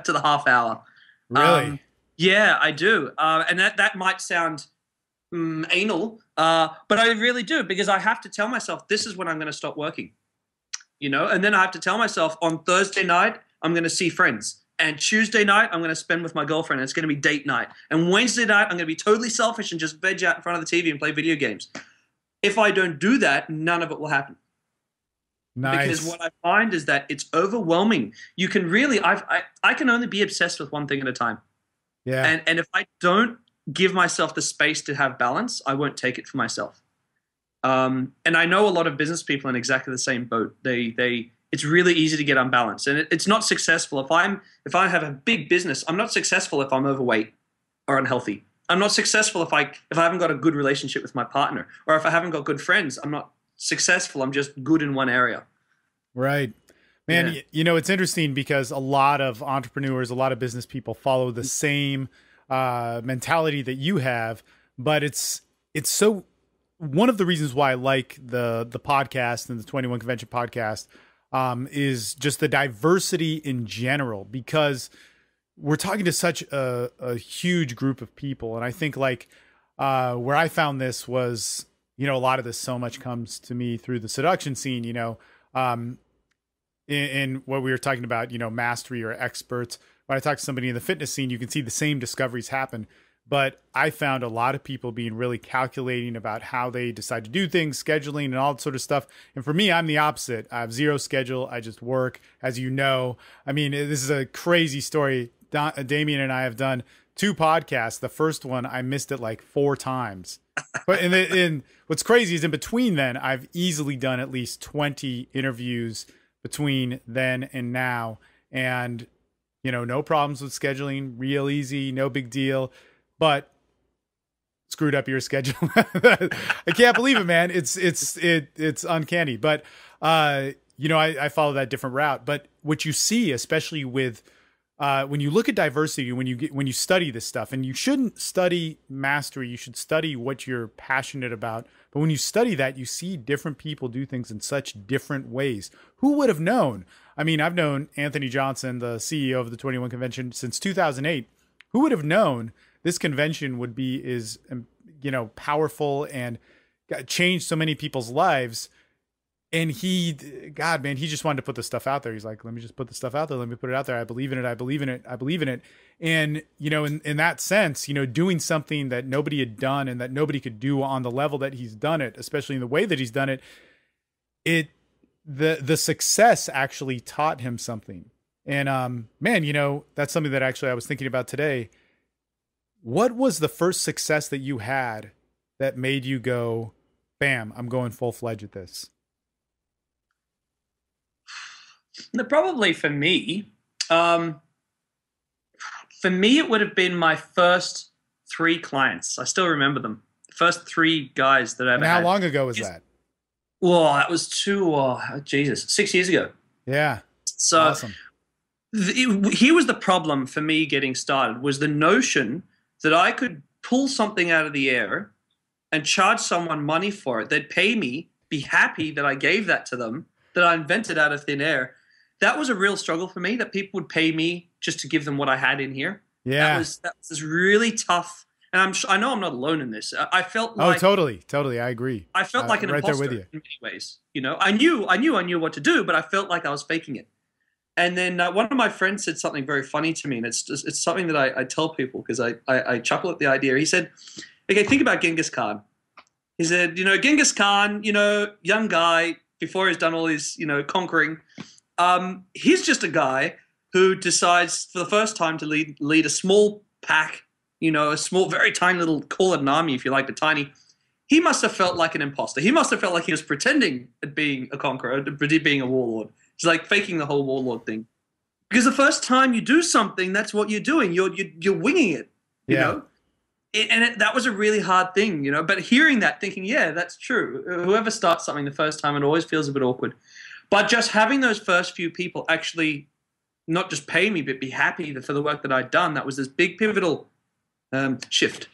to the half hour. Really? Yeah, I do. And that might sound anal, but I really do, because I have to tell myself this is when I'm going to stop working, you know, and then I have to tell myself on Thursday night, I'm going to see friends. And Tuesday night, I'm going to spend with my girlfriend, and it's going to be date night. And Wednesday night, I'm going to be totally selfish and just veg out in front of the TV and play video games. If I don't do that, none of it will happen. Nice. Because what I find is that it's overwhelming. You can really, I can only be obsessed with one thing at a time. Yeah. And if I don't give myself the space to have balance, I won't take it for myself. And I know a lot of business people in exactly the same boat. It's really easy to get unbalanced, and it's not successful. If I have a big business, I'm not successful if I'm overweight or unhealthy. I'm not successful if I haven't got a good relationship with my partner, or if I haven't got good friends. I'm not successful. I'm just good in one area. Right. Man, Yeah. you know, it's interesting because a lot of entrepreneurs, a lot of business people follow the same mentality that you have, but it's so, one of the reasons why I like the podcast and the 21 Convention podcast is just the diversity in general, because we're talking to such a huge group of people. And I think like where I found this was, you know, a lot of this so much comes to me through the seduction scene, you know, in what we were talking about, you know, mastery or experts. When I talk to somebody in the fitness scene, you can see the same discoveries happen. But I found a lot of people being really calculating about how they decide to do things, scheduling and all that sort of stuff. And for me, I'm the opposite. I have zero schedule. I just work, as you know. I mean, this is a crazy story. Damien and I have done 2 podcasts. The first one, I missed it like 4 times. But and what's crazy is in between then, I've easily done at least 20 interviews between then and now. And, you know, no problems with scheduling, real easy, no big deal. But screwed up your schedule. I can't believe it, man. It's uncanny. But you know, I follow that different route. But what you see, especially with when you look at diversity, when you study this stuff, and you shouldn't study mastery, you should study what you're passionate about. But when you study that, you see different people do things in such different ways. Who would have known? I mean, I've known Anthony Johnson, the CEO of the 21 Convention, since 2008. Who would have known this convention would be you know, powerful and changed so many people's lives? And God, man, he just wanted to put the stuff out there. He's like, let me just put the stuff out there. Let me put it out there. I believe in it. I believe in it. I believe in it. And, you know, in that sense, you know, doing something that nobody had done and that nobody could do on the level that he's done it, especially in the way that he's done it, the success actually taught him something. And, man, you know, that's something that actually I was thinking about today. What was the first success that you had that made you go, bam, I'm going full-fledged at this? Probably um, for me, it would have been my first three clients. I still remember them. The first three guys that I ever And how had. long ago was that? Well, that was Jesus, 6 years ago. Yeah. So Awesome. here was the problem for me getting started was the notion that I could pull something out of the air and charge someone money for it. They'd pay me, be happy that I gave that to them, that I invented out of thin air. That was a real struggle for me, that people would pay me just to give them what I had in here. Yeah. That was really tough. And I know I'm not alone in this. I felt Oh, like totally. I agree. I felt like an right there imposter with you. in many ways. You know, I knew what to do, but I felt like I was faking it. And then one of my friends said something very funny to me, and it's something that I tell people because I chuckle at the idea. He said, "Okay, think about Genghis Khan." He said, Genghis Khan, young guy before he's done all his, conquering. He's just a guy who decides for the first time to lead a small pack, a small, very tiny little, call it an army if you like, but tiny. He must have felt like an imposter. He must have felt like he was pretending at being a conqueror, being a warlord. It's like faking the whole warlord thing. Because the first time you do something, that's what you're doing. You're winging it, you know? That was a really hard thing, But hearing that, thinking, yeah, that's true. Whoever starts something the first time, it always feels a bit awkward. But just having those first few people actually not just pay me, but be happy for the work that I'd done, that was this big pivotal shift.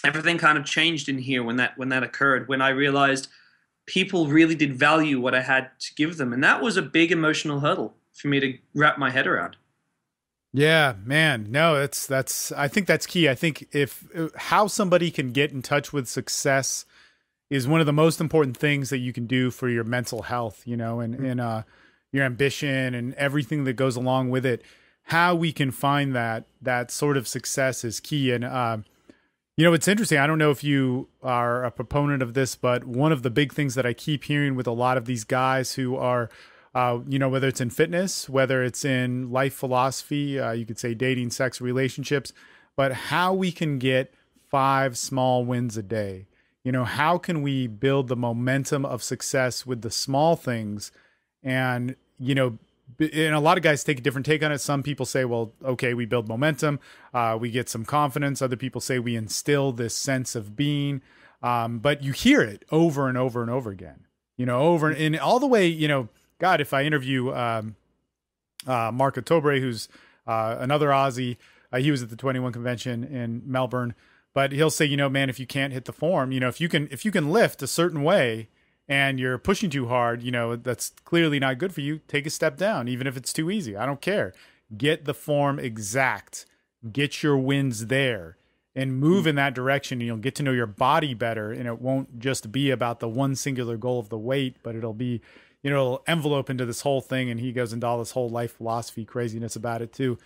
Everything kind of changed in here when that occurred, when I realized people really did value what I had to give them. And that was a big emotional hurdle for me to wrap my head around. Yeah, man. No, I think that's key. I think if how somebody can get in touch with success is one of the most important things that you can do for your mental health, and your ambition and everything that goes along with it. How we can find that sort of success is key. And, it's interesting. I don't know if you are a proponent of this, but one of the big things that I keep hearing with a lot of these guys who are, whether it's in fitness, whether it's in life philosophy, you could say dating, sex, relationships, but how we can get 5 small wins a day. How can we build the momentum of success with the small things? And, and a lot of guys take a different take on it. Some people say, well, okay, we build momentum, we get some confidence. Other people say we instill this sense of being. But you hear it over and over and over again, over and all the way, God, if I interview Mark Otobre, who's another Aussie, he was at the 21 convention in Melbourne, but he'll say, man, if you can't hit the form, if you can lift a certain way and you're pushing too hard, that's clearly not good for you. Take a step down, even if it's too easy. I don't care. Get the form exact. Get your wins there and move in that direction. And you'll get to know your body better, and it won't just be about the one singular goal of the weight, but it'll be, it'll envelope into this whole thing. And he goes into all this whole life philosophy craziness about it too.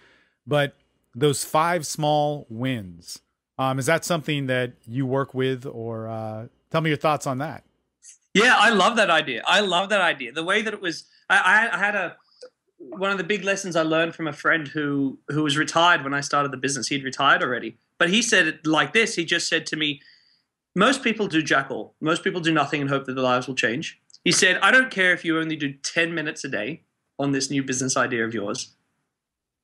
But those 5 small wins, is that something that you work with, or tell me your thoughts on that? Yeah, I love that idea. The way that it was, I had one of the big lessons I learned from a friend who was retired when I started the business. He'd retired already, but he said it like this. He just said to me, most people do jack all. Most people do nothing and hope that their lives will change. He said, I don't care if you only do 10 minutes a day on this new business idea of yours.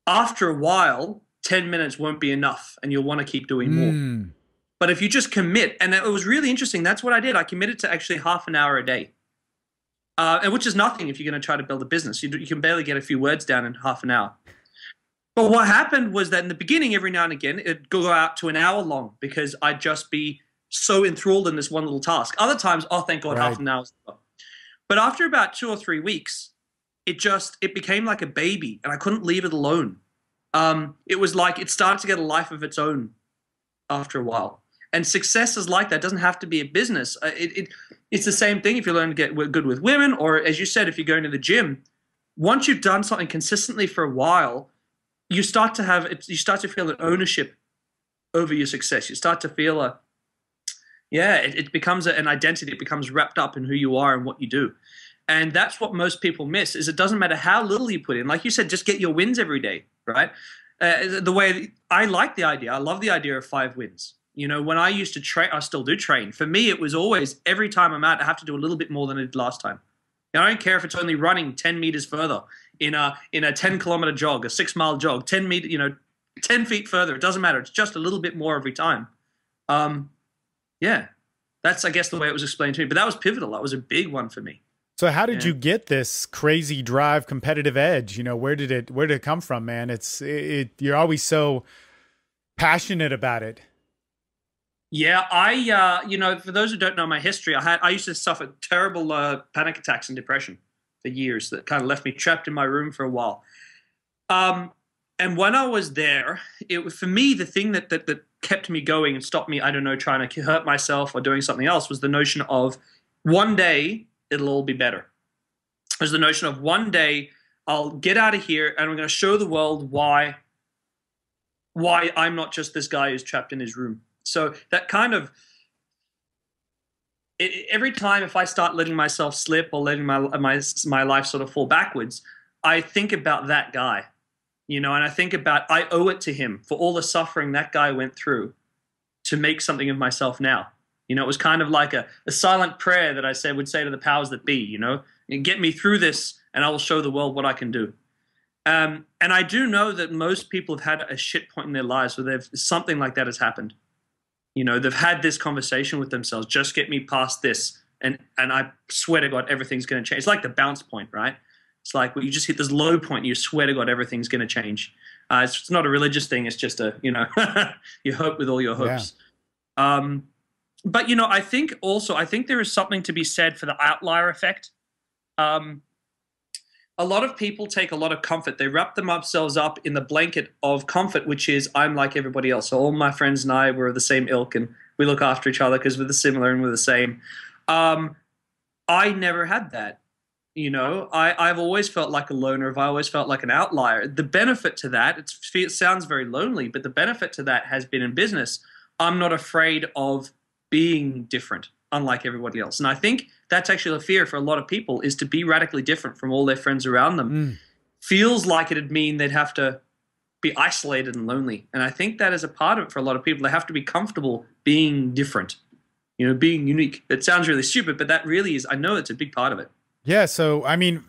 After a while, 10 minutes won't be enough and you'll want to keep doing more. But if you just commit, and it was really interesting, that's what I did. I committed to actually half an hour a day, and which is nothing if you're going to try to build a business. You can barely get a few words down in half an hour. But what happened was that in the beginning, every now and again, it'd go out to an hour long because I'd just be so enthralled in this one little task. Other times, oh, thank God, half an hour. But after about 2 or 3 weeks, it became like a baby, and I couldn't leave it alone. It was like it started to get a life of its own after a while. And success is like that. It doesn't have to be a business. It's the same thing if you learn to get good with women, or as you said, if you're going to the gym. Once you've done something consistently for a while, you start to feel an ownership over your success. You start to feel it becomes an identity. It becomes wrapped up in who you are and what you do. And that's what most people miss, is it doesn't matter how little you put in. Like you said, just get your wins every day, right? The way I like the idea, I love the idea of 5 wins. When I used to train, I still do train. For me, it was always every time I'm out, I have to do a little bit more than I did last time. I don't care if it's only running 10 meters further in a 10-kilometer jog, a 6-mile jog, 10 meter, 10 feet further. It doesn't matter. It's just a little bit more every time. Um, yeah, that's, I guess, the way it was explained to me. But that was pivotal. That was a big one for me. So how did you get this crazy drive, competitive edge? Where did it come from, man? You're always so passionate about it. Yeah, for those who don't know my history, I used to suffer terrible panic attacks and depression for years that kind of left me trapped in my room for a while. And when I was there, it was, for me, the thing that kept me going and stopped me, I don't know, trying to hurt myself or doing something else, was the notion of one day it'll all be better. It was the notion of one day I'll get out of here and I'm going to show the world why I'm not just this guy who's trapped in his room. So that kind of, every time if I start letting myself slip or letting my life sort of fall backwards, I think about that guy, and I think about, I owe it to him for all the suffering that guy went through to make something of myself now. It was kind of like a silent prayer that I would say to the powers that be, and get me through this and I will show the world what I can do. And I do know that most people have had a shit point in their lives where something like that has happened. They've had this conversation with themselves, just get me past this. And I swear to God, everything's going to change. It's like the bounce point, right? It's like, well, you just hit this low point and you swear to God, everything's going to change. It's not a religious thing. It's just you hope with all your hopes. Yeah. But, I think there is something to be said for the outlier effect. A lot of people take a lot of comfort. They wrap themselves up in the blanket of comfort, which is, I'm like everybody else. So all my friends and I, we're the same ilk and we look after each other because we're the similar and we're the same. I never had that. I've always felt like a loner. I've always felt like an outlier. The benefit to that, it sounds very lonely, but the benefit to that has been in business. I'm not afraid of being different, unlike everybody else. And I think that's actually a fear for a lot of people, is to be radically different from all their friends around them. Feels like it'd mean they'd have to be isolated and lonely. And I think that is a part of it for a lot of people. They have to be comfortable being different, being unique. It sounds really stupid, but that really is, I know it's a big part of it. Yeah. So, I mean,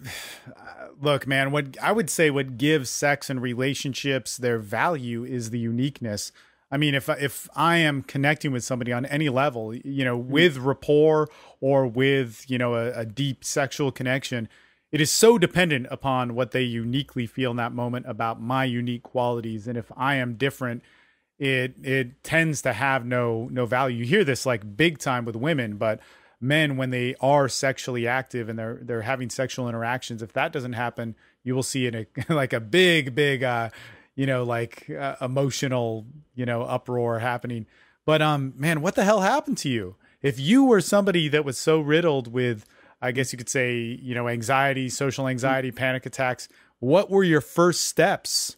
look, man, what I would say what gives sex and relationships their value is the uniqueness. I mean, if I am connecting with somebody on any level, with rapport or with, a deep sexual connection, it is so dependent upon what they uniquely feel in that moment about my unique qualities. And if I am different, it tends to have no value. You hear this like big time with women, but men, when they are sexually active and they're having sexual interactions, if that doesn't happen, you will see like a big emotional, uproar happening. But, man, what the hell happened to you? If you were somebody that was so riddled with, I guess you could say, anxiety, social anxiety, panic attacks, what were your first steps,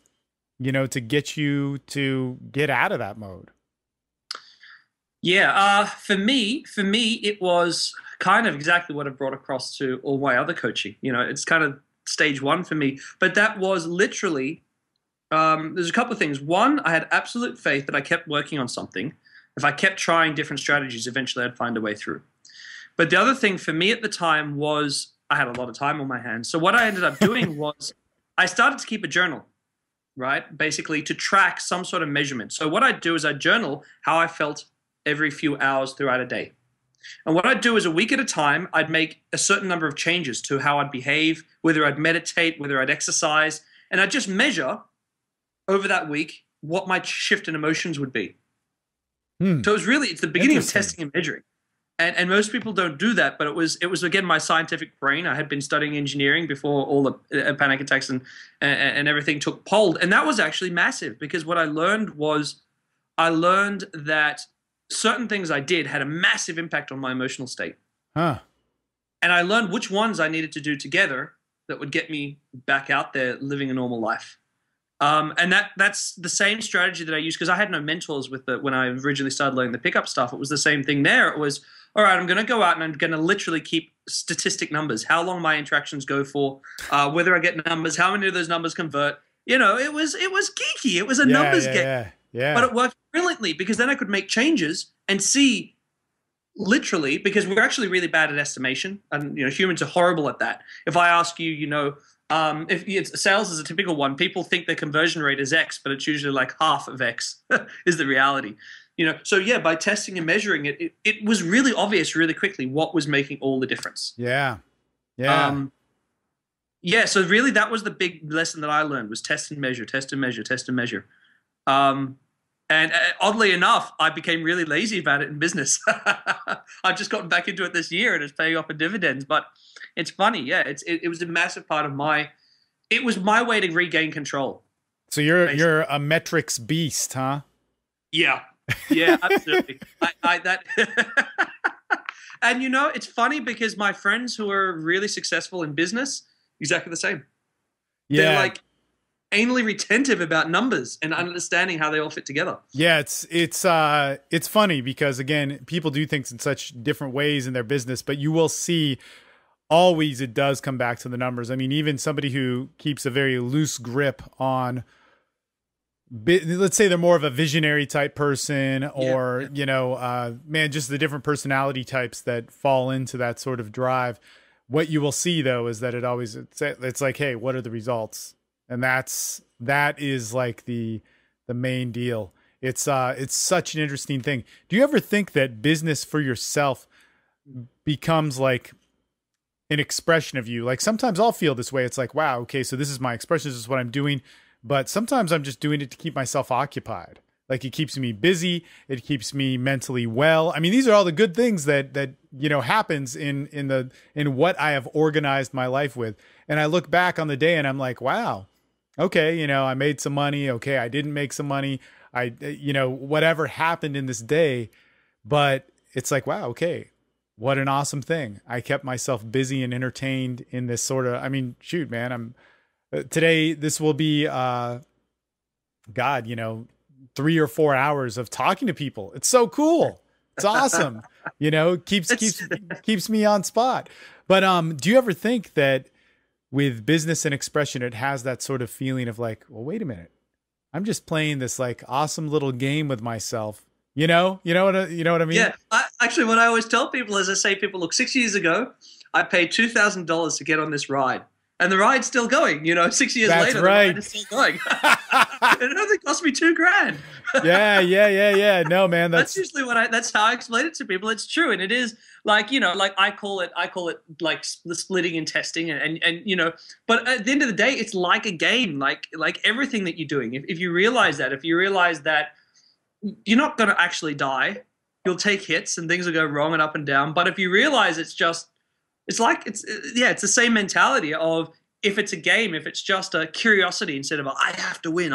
to get you to get out of that mode? Yeah. For me, it was kind of exactly what I brought across to all my other coaching. It's kind of stage one for me, but that was literally, there's a couple of things. One, I had absolute faith that I kept working on something. If I kept trying different strategies, eventually I'd find a way through. But the other thing for me at the time was I had a lot of time on my hands. So what I ended up doing was I started to keep a journal, right? Basically to track some sort of measurement. So what I'd do is I'd journal how I felt every few hours throughout a day. And what I'd do is a week at a time, I'd make a certain number of changes to how I'd behave, whether I'd meditate, whether I'd exercise, and I'd just measure over that week what my shift in emotions would be. So it's the beginning of testing and measuring. And most people don't do that, but it was again my scientific brain. I had been studying engineering before all the panic attacks and everything took hold. And that was actually massive, because what I learned that certain things I did had a massive impact on my emotional state. And I learned which ones I needed to do together that would get me back out there living a normal life. And that's the same strategy that I used, because I had no mentors when I originally started learning the pickup stuff. It was the same thing there. It was, all right, I'm going to go out and I'm going to literally keep statistic numbers, how long my interactions go for, whether I get numbers, how many of those numbers convert. It was geeky. It was a numbers game. Yeah. But it worked brilliantly, because then I could make changes and see literally, because we're actually really bad at estimation, and humans are horrible at that. If I ask you, if sales is a typical one, people think their conversion rate is X, but it's usually like half of X is the reality. So yeah, by testing and measuring it, it was really obvious really quickly what was making all the difference. Yeah. Yeah. Yeah. So really, that was the big lesson that I learned, was test and measure, test and measure, test and measure. And oddly enough, I became really lazy about it in business. I've just gotten back into it this year, and it's paying off in dividends. But it's funny, yeah. It was a massive part of it was my way to regain control. So you're a metrics beast, huh? Yeah, yeah, absolutely. That. And it's funny because my friends who are really successful in business, exactly the same. Yeah. They're like anally retentive about numbers and understanding how they all fit together. Yeah, it's funny because, again, people do things in such different ways in their business, but you will see always it does come back to the numbers. I mean, even somebody who keeps a very loose grip on, let's say they're more of a visionary type person, or, man, just the different personality types that fall into that sort of drive. What you will see, though, is that it's like, hey, what are the results? And that is like the main deal. It's such an interesting thing. Do you ever think that business for yourself becomes like an expression of you? Like sometimes I'll feel this way. It's like, wow, okay, so this is my expression. This is what I'm doing. But sometimes I'm just doing it to keep myself occupied. Like it keeps me busy. It keeps me mentally well. I mean, these are all the good things that happens in what I have organized my life with. And I look back on the day and I'm like, wow. Okay, I made some money. Okay, I didn't make some money. Whatever happened in this day, but it's like, wow, okay, what an awesome thing. I kept myself busy and entertained in this sort of, I mean, shoot, man, today, this will be, 3 or 4 hours of talking to people. It's so cool. It's awesome. Keeps me on spot. But, do you ever think that with business and expression, it has that sort of feeling of like, well, wait a minute, I'm just playing this like awesome little game with myself. You know what I mean? Yeah. Actually, what I always tell people is I say, people, look, 6 years ago, I paid $2,000 to get on this ride. And the ride's still going, 6 years That's later, right. the ride is still going. It only cost me $2,000. Yeah. No, man, that's usually that's how I explain it to people. It's true. And it is like, like I call it like the splitting and testing and but at the end of the day, it's like a game, like everything that you're doing. If you realize that you're not going to actually die, you'll take hits and things will go wrong and up and down. But if you realize it's the same mentality of, if it's a game, if it's just a curiosity instead of I have to win,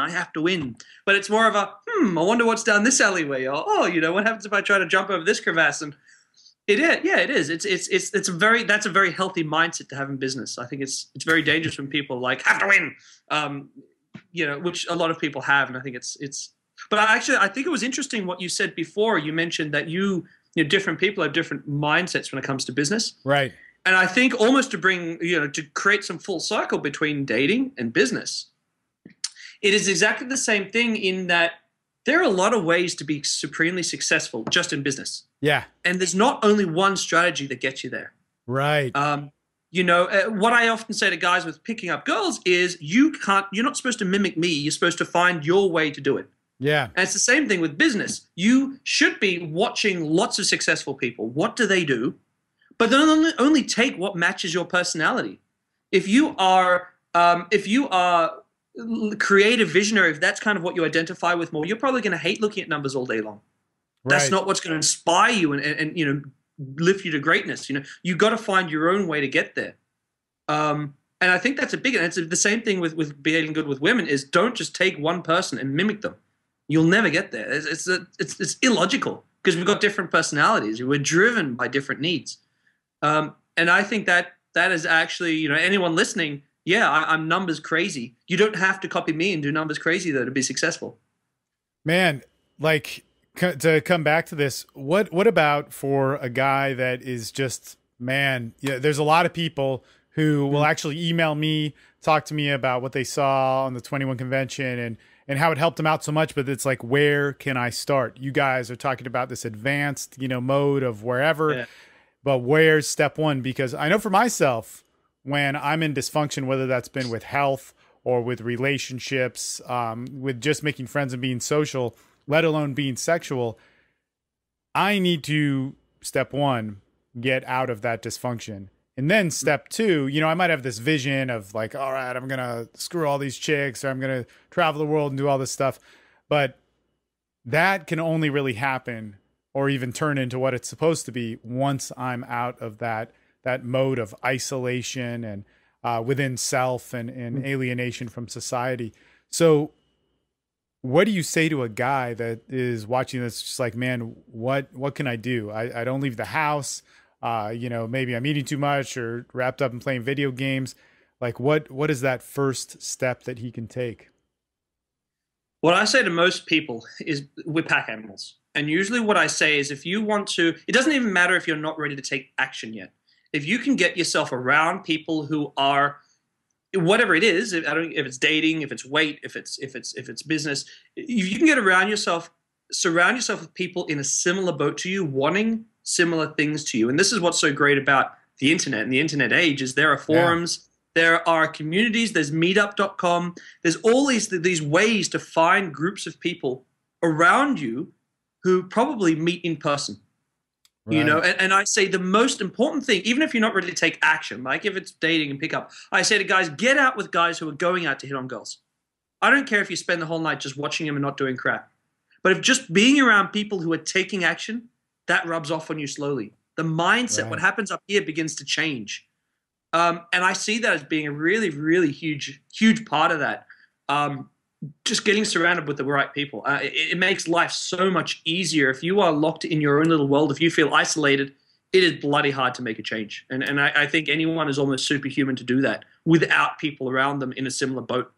but it's more of a, I wonder what's down this alleyway, or, what happens if I try to jump over this crevasse? And it is. That's a very healthy mindset to have in business. I think it's very dangerous when people like have to win, which a lot of people have. And I think it's, but I think it was interesting what you said before. You mentioned that different people have different mindsets when it comes to business. Right. And I think almost to bring, to create some full circle between dating and business, it is exactly the same thing in that there are a lot of ways to be supremely successful just in business. Yeah. And there's not only one strategy that gets you there. Right. What I often say to guys with picking up girls is you're not supposed to mimic me. You're supposed to find your way to do it. Yeah. And it's the same thing with business. You should be watching lots of successful people. What do they do? But then only take what matches your personality. If you are creative, visionary, if that's kind of what you identify with more, you're probably going to hate looking at numbers all day long. Right. That's not what's going to inspire you and lift you to greatness. You got to find your own way to get there. And I think that's it's the same thing with being good with women is don't just take one person and mimic them. You'll never get there. It's illogical because we've got different personalities. We're driven by different needs. And I think that is actually, anyone listening, I'm numbers crazy. You don't have to copy me and do numbers crazy, though, to be successful. Man, like to come back to this, what about for a guy that is just, man, there's a lot of people who will actually email me, talk to me about what they saw on the 21 convention and how it helped him out so much. But it's like, where can I start? You guys are talking about this advanced, mode of wherever, Yeah. but where's step one? Because I know for myself, when I'm in dysfunction, whether that's been with health or with relationships, with just making friends and being social, let alone being sexual, I need to, step one, get out of that dysfunction. And then step two, I might have this vision of like, all right, I'm going to screw all these chicks, or I'm going to travel the world and do all this stuff. But that can only really happen or even turn into what it's supposed to be once I'm out of that mode of isolation and within self and alienation from society. So what do you say to a guy that is watching this just like, man, what can I do? I don't leave the house. Maybe I'm eating too much or wrapped up in playing video games. Like what is that first step that he can take? What I say to most people is we're pack animals. And usually what I say is if you want to, it doesn't even matter if you're not ready to take action yet. If you can get yourself around people who are, whatever it is, if it's dating, if it's weight, if it's business, if you can get around yourself, surround yourself with people in a similar boat to you, wanting similar things to you. And this is what's so great about the internet and the internet age is there are forums, there are communities, there's meetup.com, there's all these ways to find groups of people around you who probably meet in person. Right. And I say the most important thing, even if you're not ready to take action, like if it's dating and pickup, I say to guys, get out with guys who are going out to hit on girls. I don't care if you spend the whole night just watching them and not doing crap. But if just being around people who are taking action, that rubs off on you slowly. The mindset, what happens up here begins to change. And I see that as being a really, really huge part of that. Just getting surrounded with the right people. It makes life so much easier. If you are locked in your own little world, if you feel isolated, it is bloody hard to make a change. And I think anyone is almost superhuman to do that without people around them in a similar boat.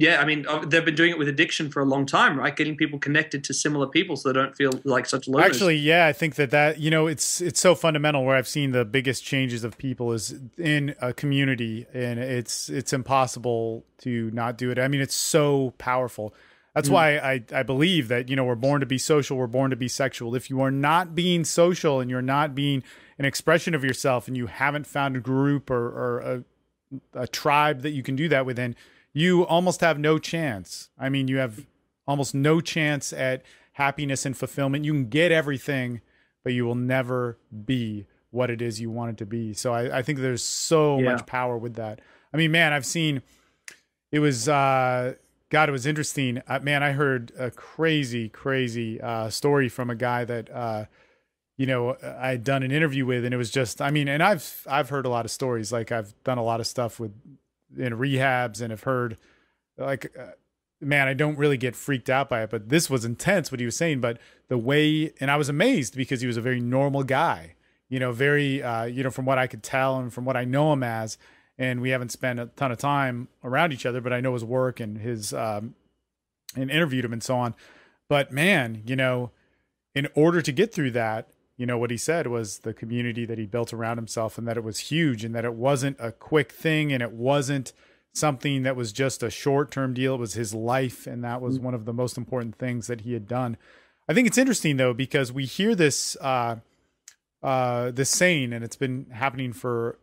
They've been doing it with addiction for a long time, right? Getting people connected to similar people so they don't feel like such loners. Actually, yeah, I think that it's so fundamental. Where I've seen the biggest changes of people is in a community, and it's impossible to not do it. I mean, it's so powerful. That's why I believe that, we're born to be social, we're born to be sexual. If you are not being social and you're not being an expression of yourself, and you haven't found a group or a tribe that you can do that within, you almost have no chance. I mean, you have almost no chance at happiness and fulfillment. You can get everything, but you will never be what it is you want it to be. So I think there's so much power with that. I mean, man, I've seen, it was, it was interesting. Man, I heard a crazy story from a guy that, I had done an interview with, and it was just, I mean, and I've heard a lot of stories. Like I've done a lot of stuff in rehabs, and have heard like, man, I don't really get freaked out by it, but this was intense what he was saying. But the way, and I was amazed because he was a very normal guy, very, from what I could tell and from what I know him as, and we haven't spent a ton of time around each other, but I know his work and his, and interviewed him and so on. But man, in order to get through that, what he said was the community that he built around himself, and that it was huge, and that it wasn't a quick thing, and it wasn't something that was just a short-term deal. It was his life, and that was one of the most important things that he had done. I think it's interesting though, because we hear this this saying, and it's been happening for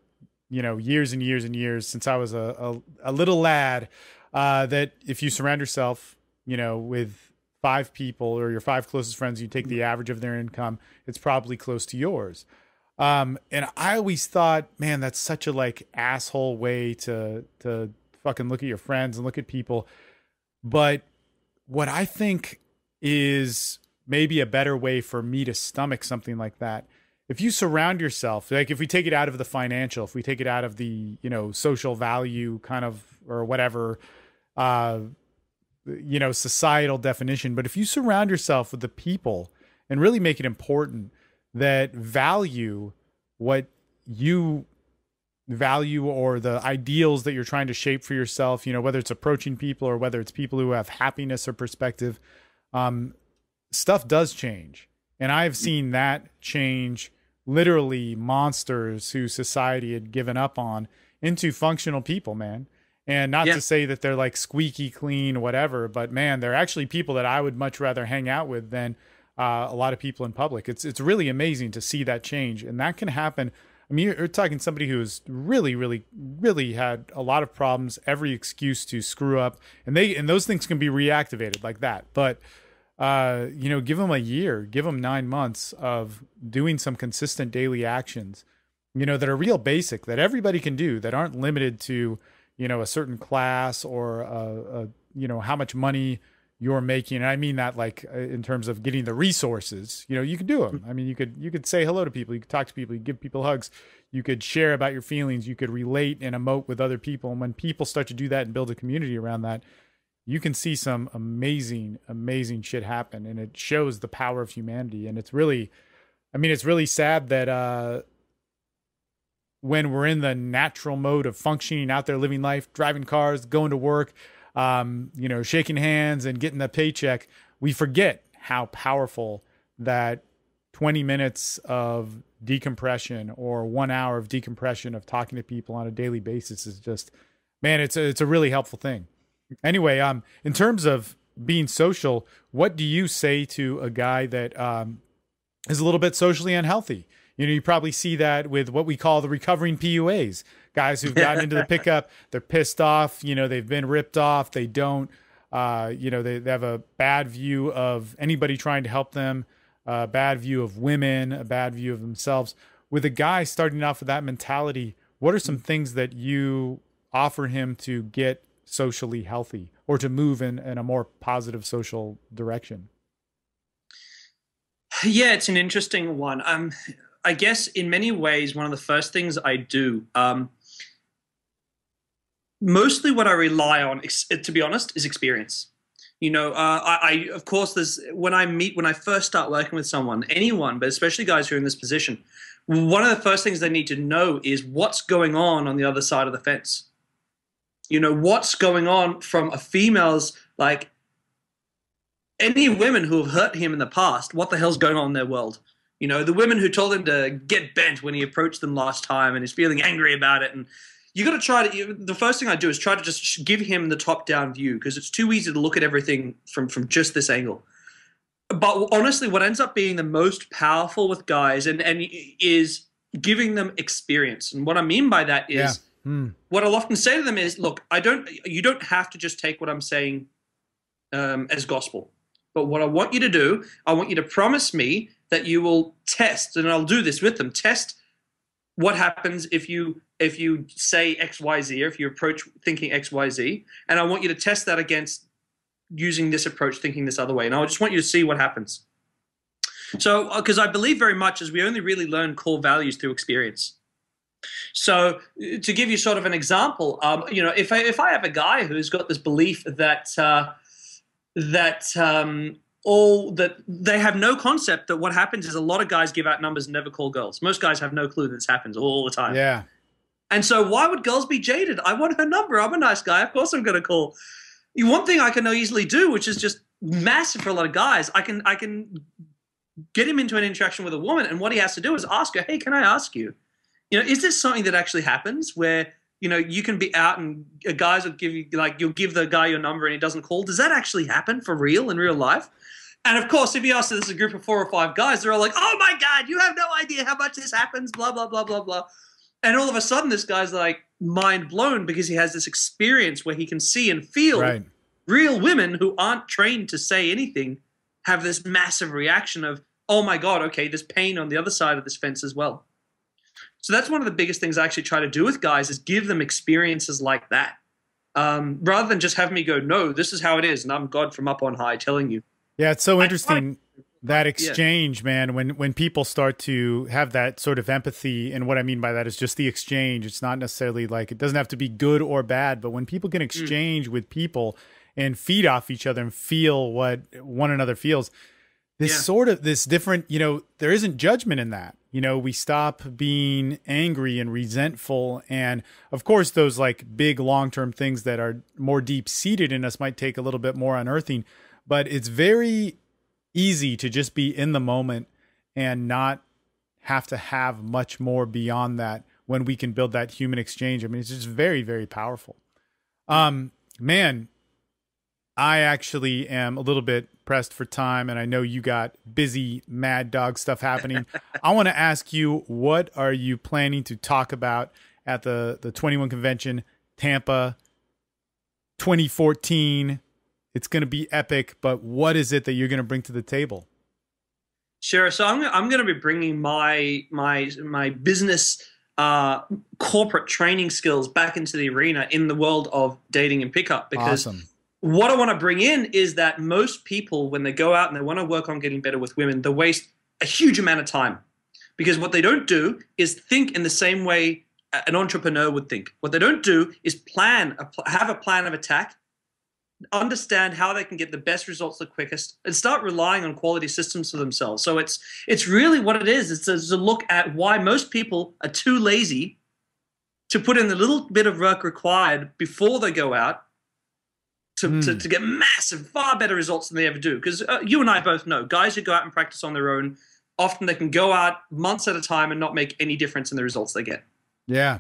years and years and years since I was a little lad, that if you surround yourself with 5 people, or your 5 closest friends, you take the average of their income, it's probably close to yours. And I always thought, man, that's such a asshole way to fucking look at your friends and look at people. But what I think is maybe a better way for me to stomach something like that, if you surround yourself, if we take it out of the financial, if we take it out of the, social value kind of, or whatever, societal definition, but if you surround yourself with the people and really make it important that value what you value, or the ideals that you're trying to shape for yourself, whether it's approaching people or whether it's people who have happiness or perspective, stuff does change. And I've seen that change literally monsters who society had given up on into functional people, man. And not Yeah. to say that they're like squeaky clean, whatever, but man, they're actually people that I would much rather hang out with than a lot of people in public. It's really amazing to see that change, and that can happen. I mean, you're talking somebody who's really, really, really had a lot of problems, every excuse to screw up, and those things can be reactivated like that. But you know, give them a year, give them 9 months of doing some consistent daily actions, you know, that are real basic, that everybody can do, that aren't limited to, you know, a certain class or you know, how much money you're making. And I mean that like in terms of getting the resources. You know, you could do them. I mean, you could say hello to people, you could talk to people, you could give people hugs, you could share about your feelings, you could relate and emote with other people. And when people start to do that and build a community around that, you can see some amazing, amazing shit happen. And it shows the power of humanity. And it's really, I mean, it's really sad that when we're in the natural mode of functioning out there, living life, driving cars, going to work, you know, shaking hands and getting a paycheck, we forget how powerful that 20 minutes of decompression or 1 hour of decompression of talking to people on a daily basis is just, man, it's a really helpful thing. Anyway, in terms of being social, what do you say to a guy that is a little bit socially unhealthy? You know, you probably see that with what we call the recovering PUAs, guys who've gotten into the pickup, they're pissed off, you know, they've been ripped off, they don't, you know, they have a bad view of anybody trying to help them, a bad view of women, a bad view of themselves. With a guy starting off with that mentality, what are some things that you offer him to get socially healthy or to move in a more positive social direction? Yeah, it's an interesting one. I guess in many ways, one of the first things I do, mostly what I rely on, to be honest, is experience. You know, I of course, when I first start working with someone, anyone, but especially guys who are in this position, one of the first things they need to know is what's going on the other side of the fence. You know, what's going on from a female's, like, any women who have hurt him in the past, what the hell's going on in their world? You know, the women who told him to get bent when he approached them last time and is feeling angry about it. And you got to the first thing I do is try to just give him the top down view, because it's too easy to look at everything from just this angle. But honestly, what ends up being the most powerful with guys and is giving them experience. And what I mean by that is what I'll often say to them is, look, you don't have to just take what I'm saying as gospel. But what I want you to do, I want you to promise me that you will test, and I'll do this with them, test what happens if you say X, Y, Z, or if you approach thinking X, Y, Z, and I want you to test that against using this approach, thinking this other way, and I just want you to see what happens. So, because I believe very much as we only really learn core values through experience. So, to give you sort of an example, you know, if I have a guy who's got this belief that they have no concept that what happens is a lot of guys give out numbers and never call girls. Most guys have no clue that this happens all the time. Yeah. And so why would girls be jaded? I want her number. I'm a nice guy. Of course I'm going to call. One thing I can easily do, which is just massive for a lot of guys, I can get him into an interaction with a woman, and what he has to do is ask her, hey, can I ask you, you know, is this something that actually happens where, you know, you can be out and guys will give you, like, you'll give the guy your number and he doesn't call? Does that actually happen for real in real life? And of course, if you ask this a group of 4 or 5 guys, they're all like, oh my God, you have no idea how much this happens, blah, blah, blah, blah, blah. And all of a sudden, this guy's like mind blown because he has this experience where he can see and feel real women who aren't trained to say anything have this massive reaction of, oh my God, okay, there's pain on the other side of this fence as well. So that's one of the biggest things I actually try to do with guys is give them experiences like that. Rather than just have me go, no, this is how it is, and I'm God from up on high telling you. Yeah, it's so interesting, that exchange, man, when people start to have that sort of empathy. And what I mean by that is just the exchange. It's not necessarily like, it doesn't have to be good or bad, but when people can exchange with people and feed off each other and feel what one another feels, this sort of, this different, you know, there isn't judgment in that. You know, we stop being angry and resentful. And of course, those like big long-term things that are more deep-seated in us might take a little bit more unearthing, but it's very easy to just be in the moment and not have to have much more beyond that when we can build that human exchange. I mean, it's just very, very powerful. Man, I actually am a little bit pressed for time, and I know you got busy mad dog stuff happening. I want to ask you, what are you planning to talk about at the 21 convention, Tampa 2014? It's going to be epic, but what is it that you're going to bring to the table? Sure. So I'm going to be bringing my business corporate training skills back into the arena in the world of dating and pickup, because Awesome. what I want to bring in is that most people, when they go out and they want to work on getting better with women, they waste a huge amount of time, because what they don't do is think in the same way an entrepreneur would think. What they don't do is have a plan of attack, understand how they can get the best results the quickest, and start relying on quality systems for themselves. So it's really what it is. It's a look at why most people are too lazy to put in the little bit of work required before they go out to get massive, far better results than they ever do. Because you and I both know, guys who go out and practice on their own, often they can go out months at a time and not make any difference in the results they get. Yeah.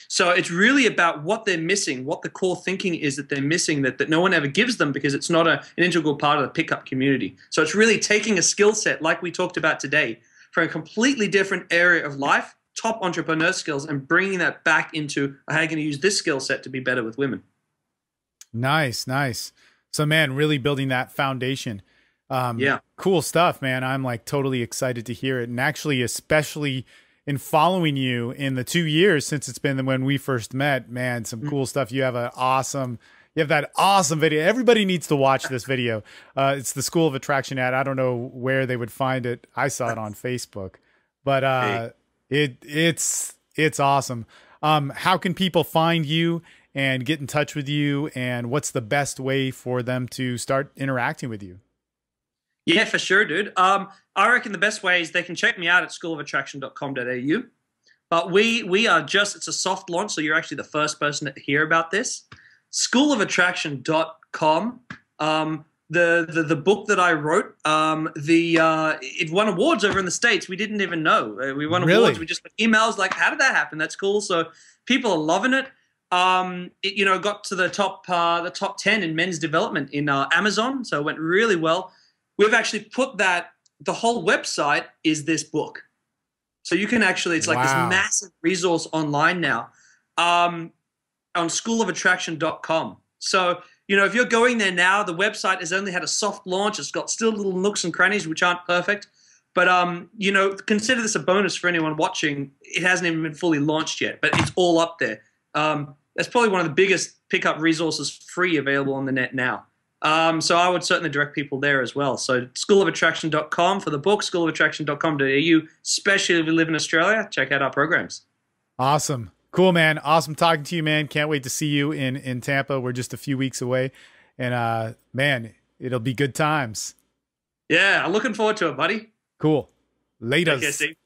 So it's really about what they're missing, what the core thinking is that they're missing that no one ever gives them, because it's not an integral part of the pickup community. So it's really taking a skill set like we talked about today from a completely different area of life, top entrepreneur skills, and bringing that back into how are you going to use this skill set to be better with women. Nice, nice. So, man, really building that foundation. Yeah. Cool stuff, man. I'm like totally excited to hear it. And actually, especially in following you in the 2 years since it's been when we first met, man, some cool stuff. You have that awesome video. Everybody needs to watch this video. It's the School of Attraction ad. I don't know where they would find it. I saw it on Facebook, but it's awesome. How can people find you and get in touch with you, and what's the best way for them to start interacting with you? Yeah, for sure, dude. I reckon the best way is they can check me out at schoolofattraction.com.au. But we are it's a soft launch, so you're actually the first person to hear about this. Schoolofattraction.com. The book that I wrote, it won awards over in the States. We didn't even know. We won awards. We just got emails like, how did that happen? That's cool. So people are loving it. It got to the top 10 in men's development in Amazon. So it went really well. We've actually put the whole website is this book. So you can actually, it's like this massive resource online now on schoolofattraction.com. So, if you're going there now, the website has only had a soft launch. It's got still little nooks and crannies, which aren't perfect. But, consider this a bonus for anyone watching. It hasn't even been fully launched yet, but it's all up there. That's probably one of the biggest pickup resources free available on the net now. So I would certainly direct people there as well. So schoolofattraction.com for the book, schoolofattraction.com.au, especially if you live in Australia, check out our programs. Awesome. Cool, man. Awesome talking to you, man. Can't wait to see you in Tampa. We're just a few weeks away, and man, it'll be good times. Yeah, I'm looking forward to it, buddy. Cool. Later. Take care, Steve.